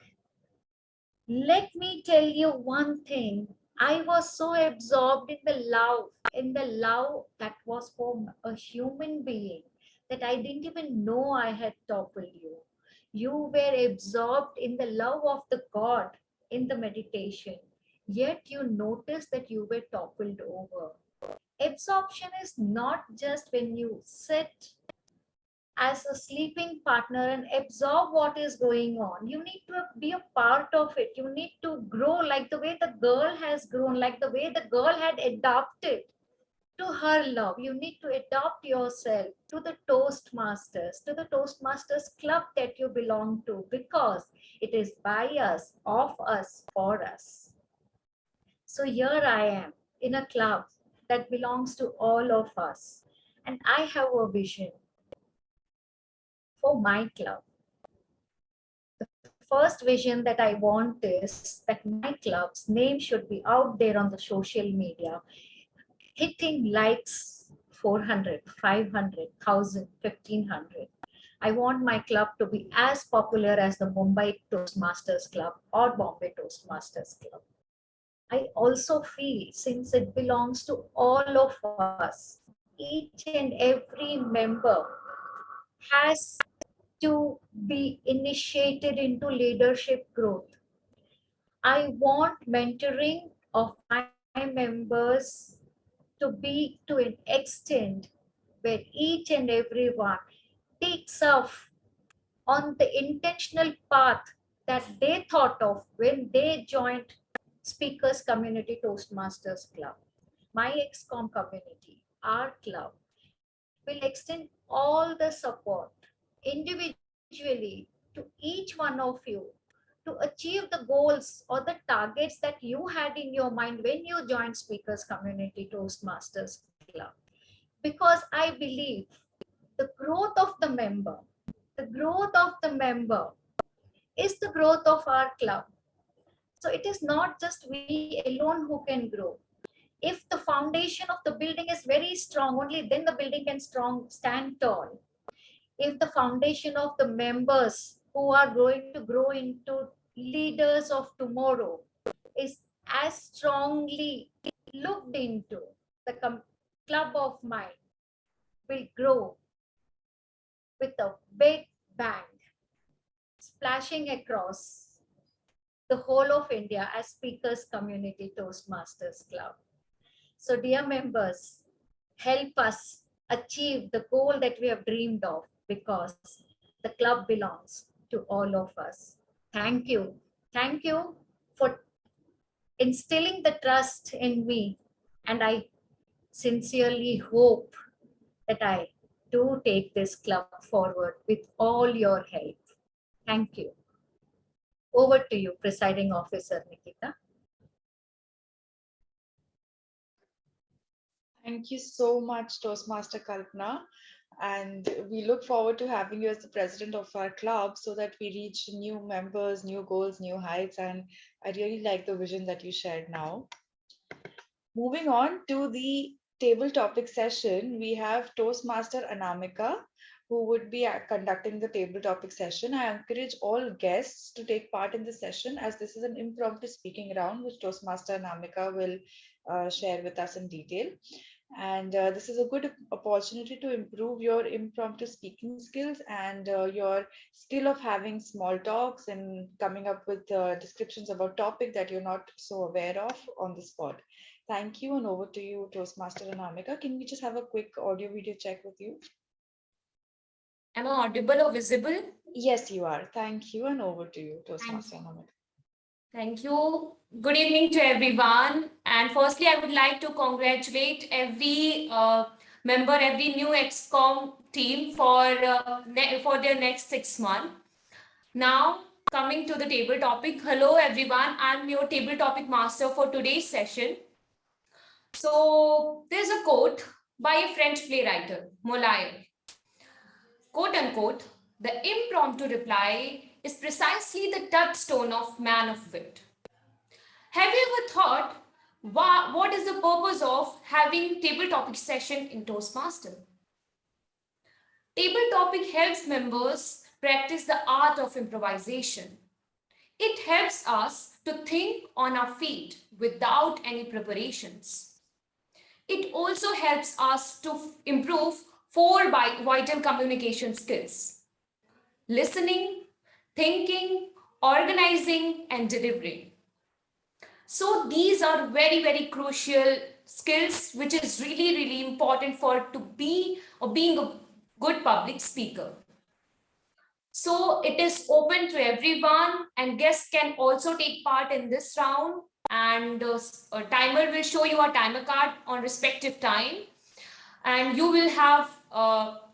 "Let me tell you one thing. I was so absorbed in the love that was for a human being, that I didn't even know I had toppled you. You were absorbed in the love of the God in the meditation, yet you noticed that you were toppled over." Absorption is not just when you sit as a sleeping partner and absorb what is going on. You need to be a part of it. You need to grow like the way the girl has grown, like the way the girl had adapted to her love. You need to adopt yourself to the Toastmasters club that you belong to, because it is by us, of us, for us. So here I am in a club that belongs to all of us. And I have a vision for my club. The first vision that I want is that my club's name should be out there on the social media, hitting likes 400, 500, 1,000, 1,500. I want my club to be as popular as the Mumbai Toastmasters Club or Bombay Toastmasters Club. I also feel, since it belongs to all of us, each and every member has to be initiated into leadership growth. I want mentoring of my members to be to an extent where each and every one takes off on the intentional path that they thought of when they joined Speakers Community Toastmasters Club. My XCOM community, our club, will extend all the support individually to each one of you to achieve the goals or the targets that you had in your mind when you joined Speakers Community Toastmasters Club. Because I believe the growth of the member is the growth of our club. So it is not just we alone who can grow. If the foundation of the building is very strong, only then the building can stand tall. If the foundation of the members who are going to grow into leaders of tomorrow is as strongly looked into, the club of mine will grow with a big bang, splashing across the whole of India as Speakers Community Toastmasters Club. So dear members, help us achieve the goal that we have dreamed of, because the club belongs to all of us. Thank you. Thank you for instilling the trust in me. And I sincerely hope that I do take this club forward with all your help. Thank you. Over to you, Presiding Officer Nikita. Thank you so much, Toastmaster Kalpana. And we look forward to having you as the president of our club so that we reach new members, new goals, new heights. And I really like the vision that you shared now. Moving on to the table topic session, we have Toastmaster Anamika, who would be conducting the table topic session. I encourage all guests to take part in the session, as this is an impromptu speaking round, which Toastmaster Anamika will share with us in detail. And this is a good opportunity to improve your impromptu speaking skills and your skill of having small talks and coming up with descriptions about topic that you're not so aware of on the spot. Thank you, and over to you, Toastmaster Anamika. Can we just have a quick audio video check with you? Am I audible or visible? Yes, you are. Thank you, and over to you, Toastmaster Anamika. Thank you. Good evening to everyone. And firstly, I would like to congratulate every member, every new XCOM team for their next 6 months. Now, coming to the table topic. Hello, everyone. I'm your table topic master for today's session. So, there's a quote by a French playwright, Molière. Quote unquote, the impromptu reply is precisely the touchstone of man of wit. Have you ever thought, what is the purpose of having table topic session in Toastmaster? Table topic helps members practice the art of improvisation. It helps us to think on our feet without any preparations. It also helps us to improve 4 vital communication skills: listening, thinking, organizing, and delivering. So these are very, very crucial skills, which is really, really important for being a good public speaker. So it is open to everyone, and guests can also take part in this round, and a timer will show you a timer card on respective time, and you will have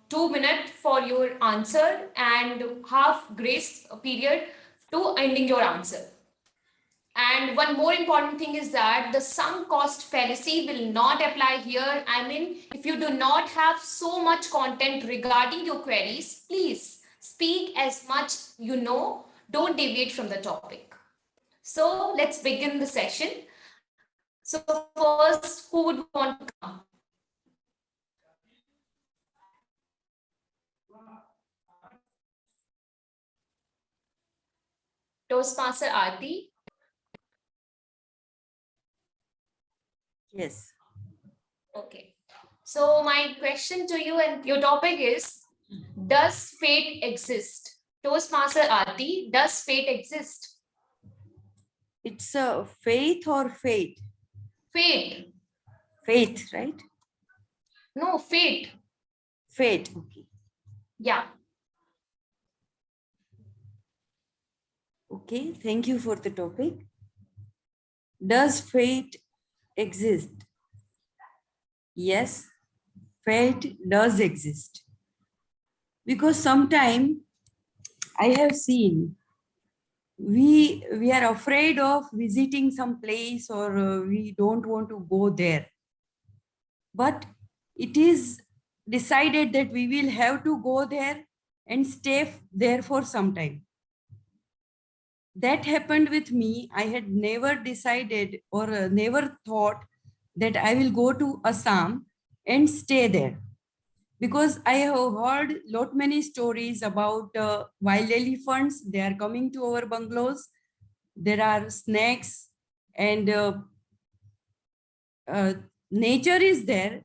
2 minutes for your answer and half grace period to ending your answer. And one more important thing is that the sunk cost fallacy will not apply here. I mean, if you do not have so much content regarding your queries, please speak as much you know, don't deviate from the topic. So let's begin the session. So first, who would want to come? Toastmaster Aarti. Yes. Okay. So my question to you and your topic is, does fate exist? Toastmaster Aarti, does fate exist? It's a faith or fate? Fate. Faith, right? No, fate. Fate. Okay. Yeah. Okay. Thank you for the topic. Does fate exist? Yes, fate does exist. Because sometimes I have seen we are afraid of visiting some place, or we don't want to go there. But it is decided that we will have to go there and stay there for some time. That happened with me. I had never decided or never thought that I will go to Assam and stay there, because I have heard lot many stories about wild elephants. They are coming to our bungalows. There are snakes, and nature is there.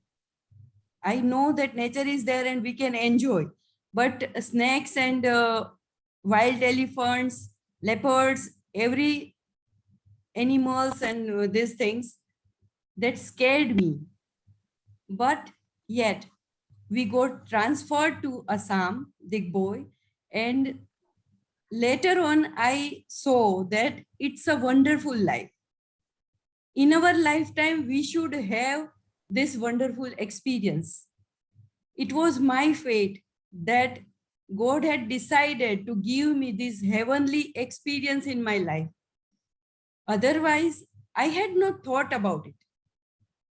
I know that nature is there and we can enjoy, but snakes and wild elephants, leopards, every animals and these things, that scared me. But yet we got transferred to Assam, Digboy, and later on I saw that it's a wonderful life. In our lifetime, we should have this wonderful experience. It was my fate that God had decided to give me this heavenly experience in my life. Otherwise, I had not thought about it.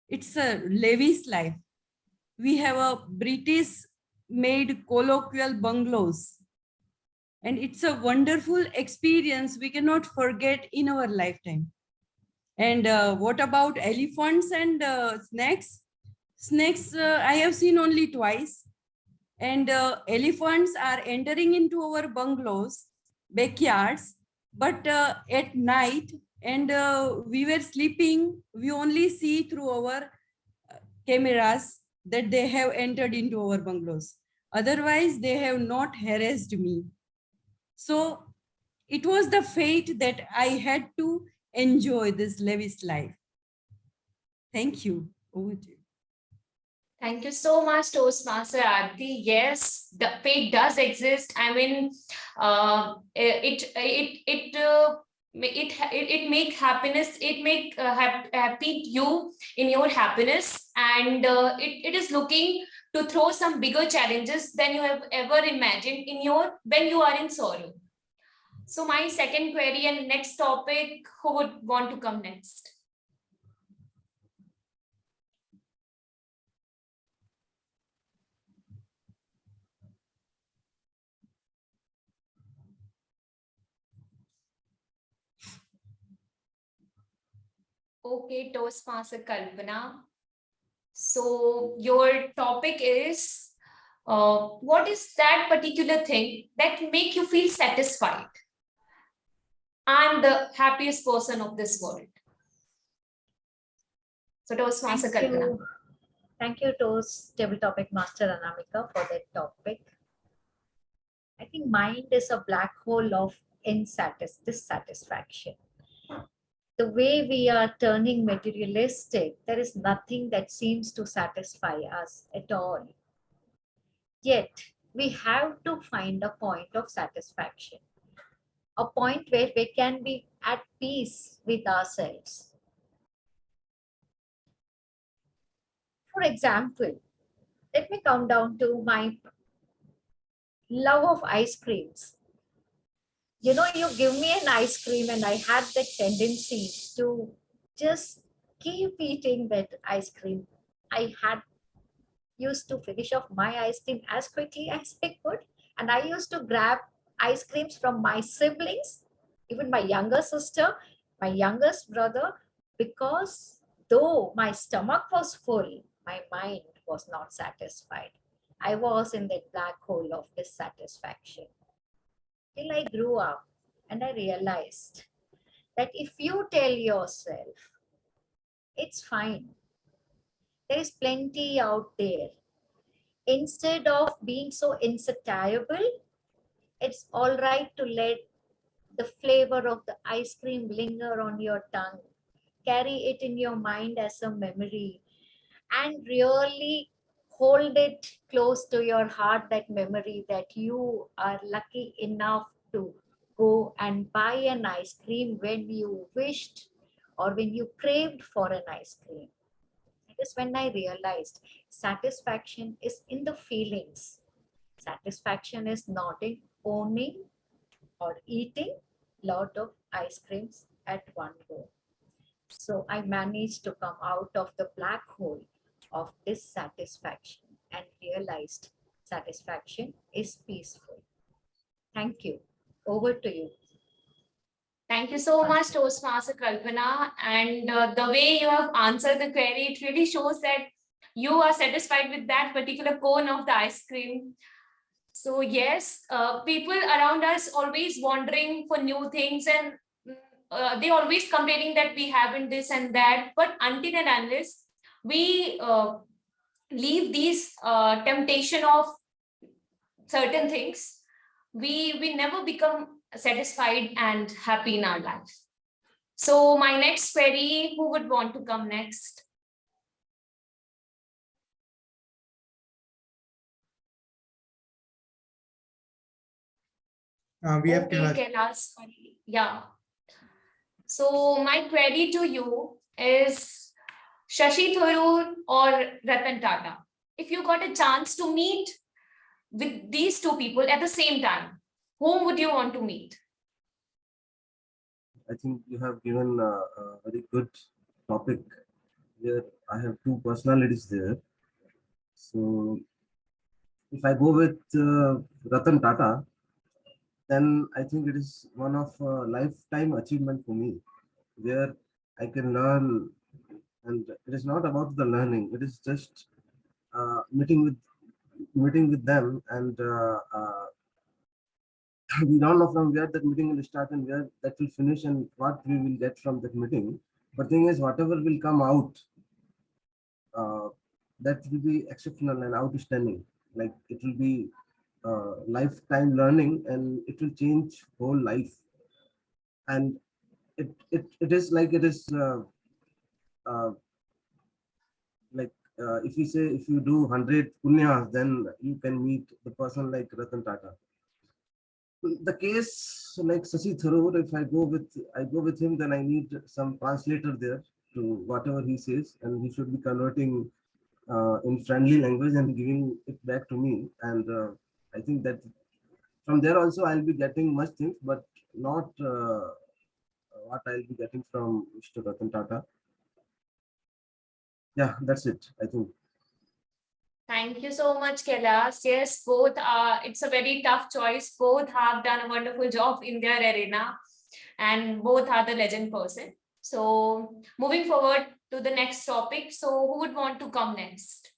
It's a lavish life. We have a British made colloquial bungalows, and it's a wonderful experience we cannot forget in our lifetime. And what about elephants and snakes? Snakes I have seen only twice, and elephants are entering into our bungalows, backyards, but at night, and we were sleeping, we only see through our cameras that they have entered into our bungalows. Otherwise, they have not harassed me. So it was the fate that I had to enjoy this lavish life. Thank you. Over to you. Thank you so much, Toastmaster Aarti. Yes, the fate does exist. I mean, it make happiness. It make happy you in your happiness, and it is looking to throw some bigger challenges than you have ever imagined in your when you are in sorrow. So my second query and next topic, who would want to come next? Okay, Toastmaster Kalpana. So your topic is, what is that particular thing that make you feel satisfied? I'm the happiest person of this world. So Toastmaster Kalpana. Thank you, Toast Table Topic Master Anamika, for that topic. I think mind is a black hole of dissatisfaction. The way we are turning materialistic, there is nothing that seems to satisfy us at all. Yet, we have to find a point of satisfaction, a point where we can be at peace with ourselves. For example, let me come down to my love of ice creams. You know, you give me an ice cream and I had the tendency to just keep eating that ice cream. I had used to finish off my ice cream as quickly as I could. And I used to grab ice creams from my siblings, even my younger sister, my youngest brother, because though my stomach was full, my mind was not satisfied. I was in that black hole of dissatisfaction. Till I grew up and I realized that if you tell yourself, it's fine, there is plenty out there, instead of being so insatiable, it's all right to let the flavor of the ice cream linger on your tongue, carry it in your mind as a memory, and really hold it close to your heart, that memory that you are lucky enough to go and buy an ice cream when you wished or when you craved for an ice cream. It is when I realized satisfaction is in the feelings. Satisfaction is not in owning or eating lot of ice creams at one go. So I managed to come out of the black hole of dissatisfaction and realized satisfaction is peaceful. Thank you. Over to you. Thank you so much, Toastmaster Kalpana. And the way you have answered the query, it really shows that you are satisfied with that particular cone of the ice cream. So yes, people around us always wondering for new things, and they always complaining that we haven't this and that. But until and unless we leave these temptation of certain things, we never become satisfied and happy in our life. So my next query, who would want to come next? We have Okay, Kailash. Kailash. Yeah. So my query to you is Shashi Tharoor or Ratan Tata. If you got a chance to meet with these two people at the same time, whom would you want to meet? I think you have given a very good topic where I have two personalities there. So if I go with Ratan Tata, then I think it is one of a lifetime achievement for me, where I can learn, and it is not about the learning. It is just meeting with them, and we don't know from where that meeting will start and where that will finish and what we will get from that meeting. But thing is, whatever will come out, that will be exceptional and outstanding. Like it will be lifetime learning, and it will change whole life. And it is like it is uh, like if you say if you do 100 punyas, then you can meet the person like Ratan Tata. The case like Shashi Tharoor, if I go with him, then I need some translator there to whatever he says, and he should be converting in friendly language and giving it back to me. And I think that from there also I'll be getting much things, but not what I'll be getting from Mr. Ratan Tata. Yeah, that's it, I think. Thank you so much, Kailash. Yes, both are, it's a very tough choice. Both have done a wonderful job in their arena, and both are the legend person. So moving forward to the next topic. So who would want to come next?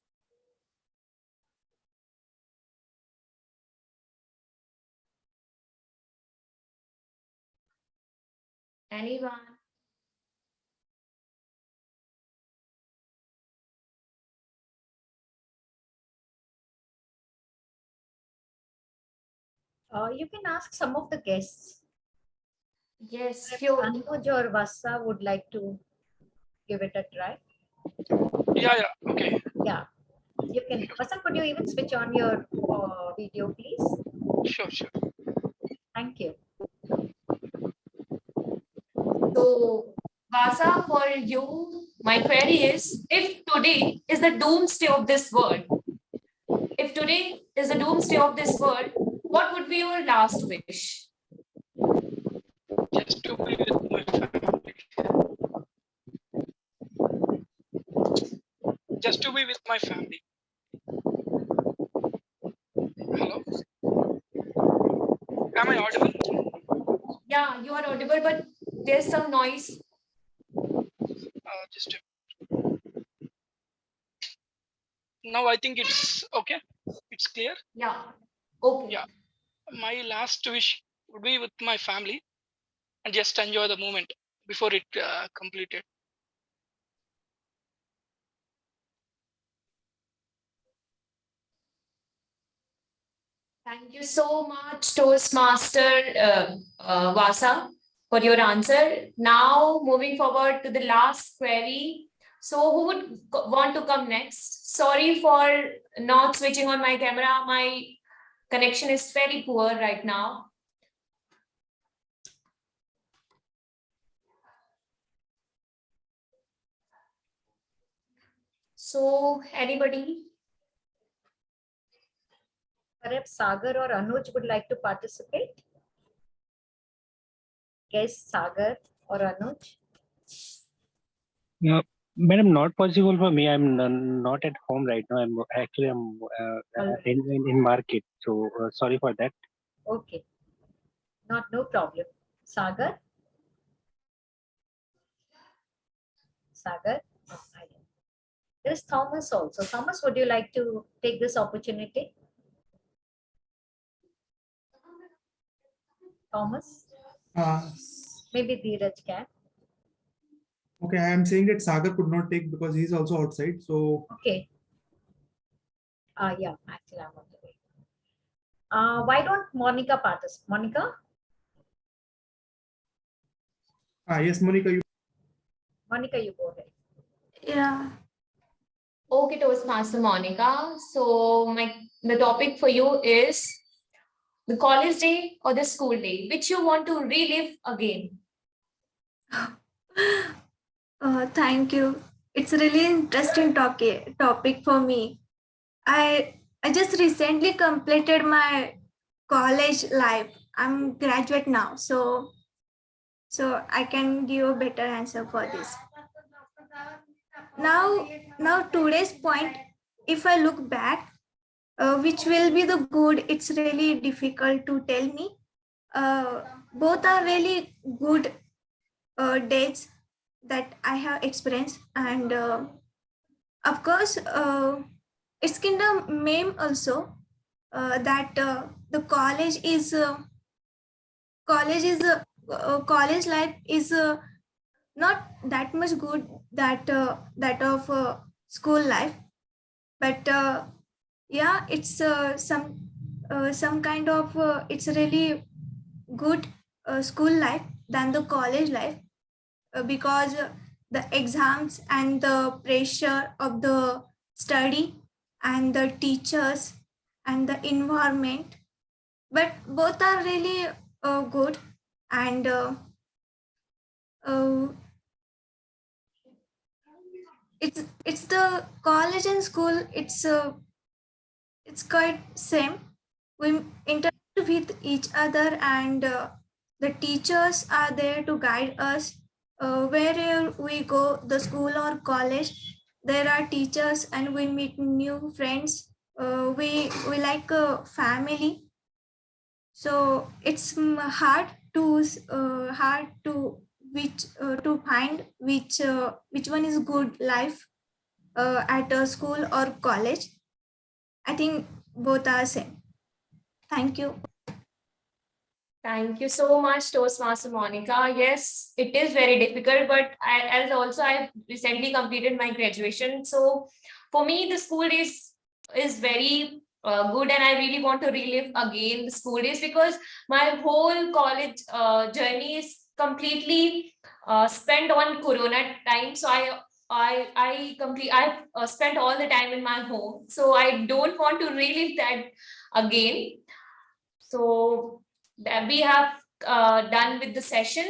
Anyone? You can ask some of the guests. Yes, If few. Anuj or Vasa would like to give it a try. Yeah, okay. Yeah. You can. Vasant, could you even switch on your video, please? Sure, sure. Thank you. So, Vasa, for you, my query is, if today is the doomsday of this world, if today is the doomsday of this world, what would be your last wish? Just to be with my family. Just to be with my family. Hello? Am I audible? Yeah, you are audible, but there's some noise. Just now I think it's okay. It's clear. Yeah. Okay. Yeah. My last wish would be with my family and just enjoy the moment before it completed. Thank you so much, Toastmaster Vasa, for your answer. Now, moving forward to the last query. So, who would want to come next? Sorry for not switching on my camera. My connection is very poor right now. So, anybody? Perhaps Sagar or Anuj would like to participate. Guess Sagar or Anuj. No, madam, not possible for me. I'm not at home right now. I'm in market. So sorry for that. Okay. No problem. Sagar. Sagar. Oh, I don't. There is Thomas also. Thomas, would you like to take this opportunity? Thomas? Maybe Dheeraj can. Okay, I am saying that Sagar could not take because he's also outside. So Okay. Yeah, actually I'm on the way. Why don't Monica participate? Monica? yes, Monica, Monica, you go ahead. Yeah. Okay, Toastmaster Monica. So the topic for you is the college day or the school day, which you want to relive again. Thank you. It's a really interesting topic for me. I just recently completed my college life. I'm graduate now, so I can give a better answer for this. Now today's point, if I look back, which will be the good, it's really difficult to tell me. Both are really good dates that I have experienced, and of course, it's kind of meme also that the college life is not that much good that that of school life, but yeah, it's some kind of it's really good school life than the college life because the exams and the pressure of the study and the teachers and the environment, but both are really good, and it's the college and school, it's quite same. We interact with each other, and the teachers are there to guide us wherever we go, the school or college. There are teachers and we meet new friends. We like a family, so it's hard to find which one is good life at a school or college. I think both are same. Thank you. Thank you so much, Toastmaster Monica. Yes, it is very difficult, but I recently completed my graduation. So for me, the school days is very good, and I really want to relive again the school days because my whole college journey is completely spent on Corona time. So I I've spent all the time in my home, so I don't want to relive that again. So that we have done with the session,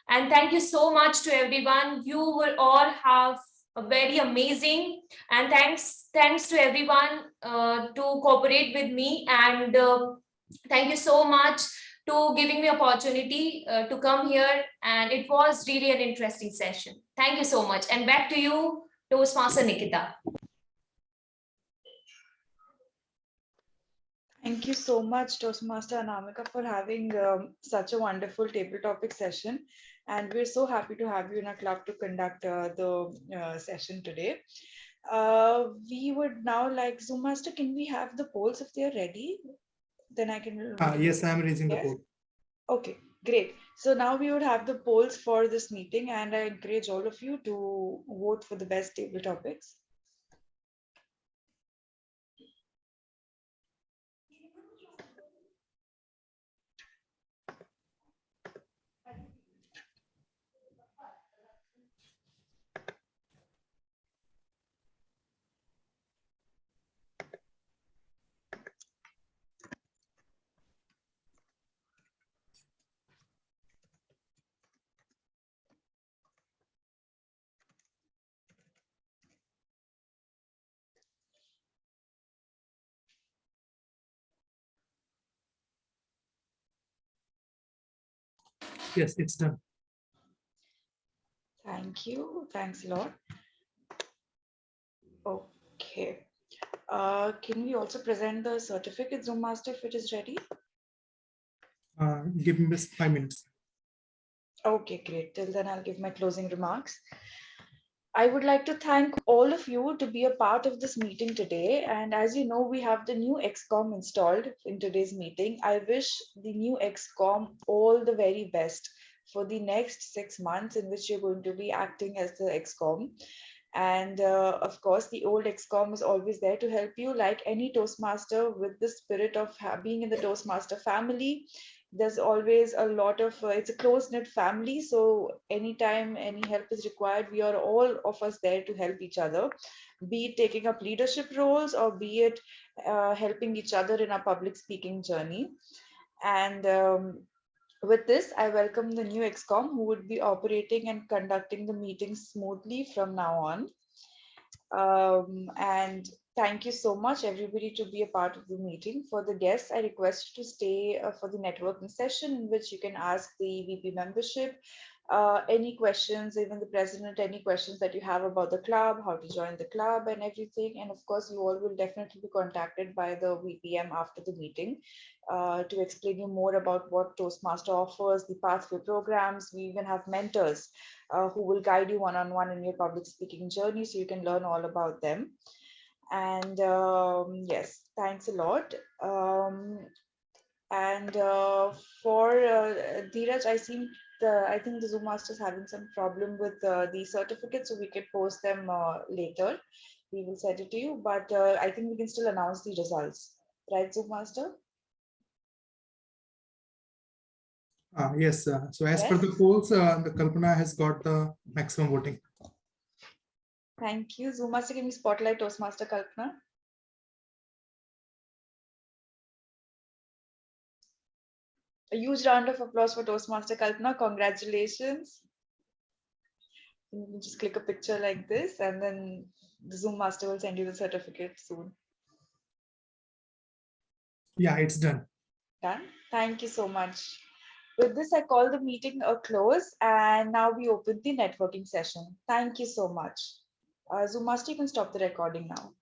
and thank you so much to everyone. You will all have a very amazing, and thanks to everyone to cooperate with me, and thank you so much to giving me opportunity to come here, and it was really an interesting session. Thank you so much, and back to you, Toastmaster Nikita. Thank you so much, Toastmaster Anamika, for having such a wonderful table topic session. And we're so happy to have you in our club to conduct the session today. We would now like, Zoom Master, can we have the polls if they're ready? Then I can. Yes, I'm raising the Yes? poll. Okay, great. So now we would have the polls for this meeting, and I encourage all of you to vote for the best table topics. Yes, it's done. Thank you. Thanks a lot. Okay. Can we also present the certificate, Zoom Master, if it is ready? Give me just 5 minutes. Okay, great. Till then, I'll give my closing remarks. I would like to thank all of you to be a part of this meeting today. And as you know, we have the new XCOM installed in today's meeting. I wish the new XCOM all the very best for the next 6 months in which you're going to be acting as the XCOM. And of course, the old XCOM is always there to help you, like any Toastmaster, with the spirit of being in the Toastmaster family. There's always a lot of, it's a close-knit family. So anytime any help is required, we are all of us there to help each other, be it taking up leadership roles or be it helping each other in our public speaking journey. And with this, I welcome the new XCOM who would be operating and conducting the meetings smoothly from now on. And thank you so much, everybody, to be a part of the meeting. For the guests, I request you to stay for the networking session in which you can ask the VP membership any questions, even the president, any questions that you have about the club, how to join the club and everything. And of course, you all will definitely be contacted by the VPM after the meeting to explain you more about what Toastmaster offers, the pathway programs. We even have mentors who will guide you one-on-one in your public speaking journey, so you can learn all about them. And yes, thanks a lot. And for Dheeraj, I think the Zoom Master is having some problem with the certificates, so we can post them later. We will send it to you, but I think we can still announce the results, right, Zoom Master? Yes, so as per the polls, the Kalpana has got the maximum voting. Thank you. Zoom Master, can we spotlight Toastmaster Kalpana? A huge round of applause for Toastmaster Kalpana. Congratulations. You can just click a picture like this, and then the Zoom Master will send you the certificate soon. Yeah, it's done. Done. Thank you so much. With this, I call the meeting a close, and now we open the networking session. Thank you so much. Zoom Master, you can stop the recording now.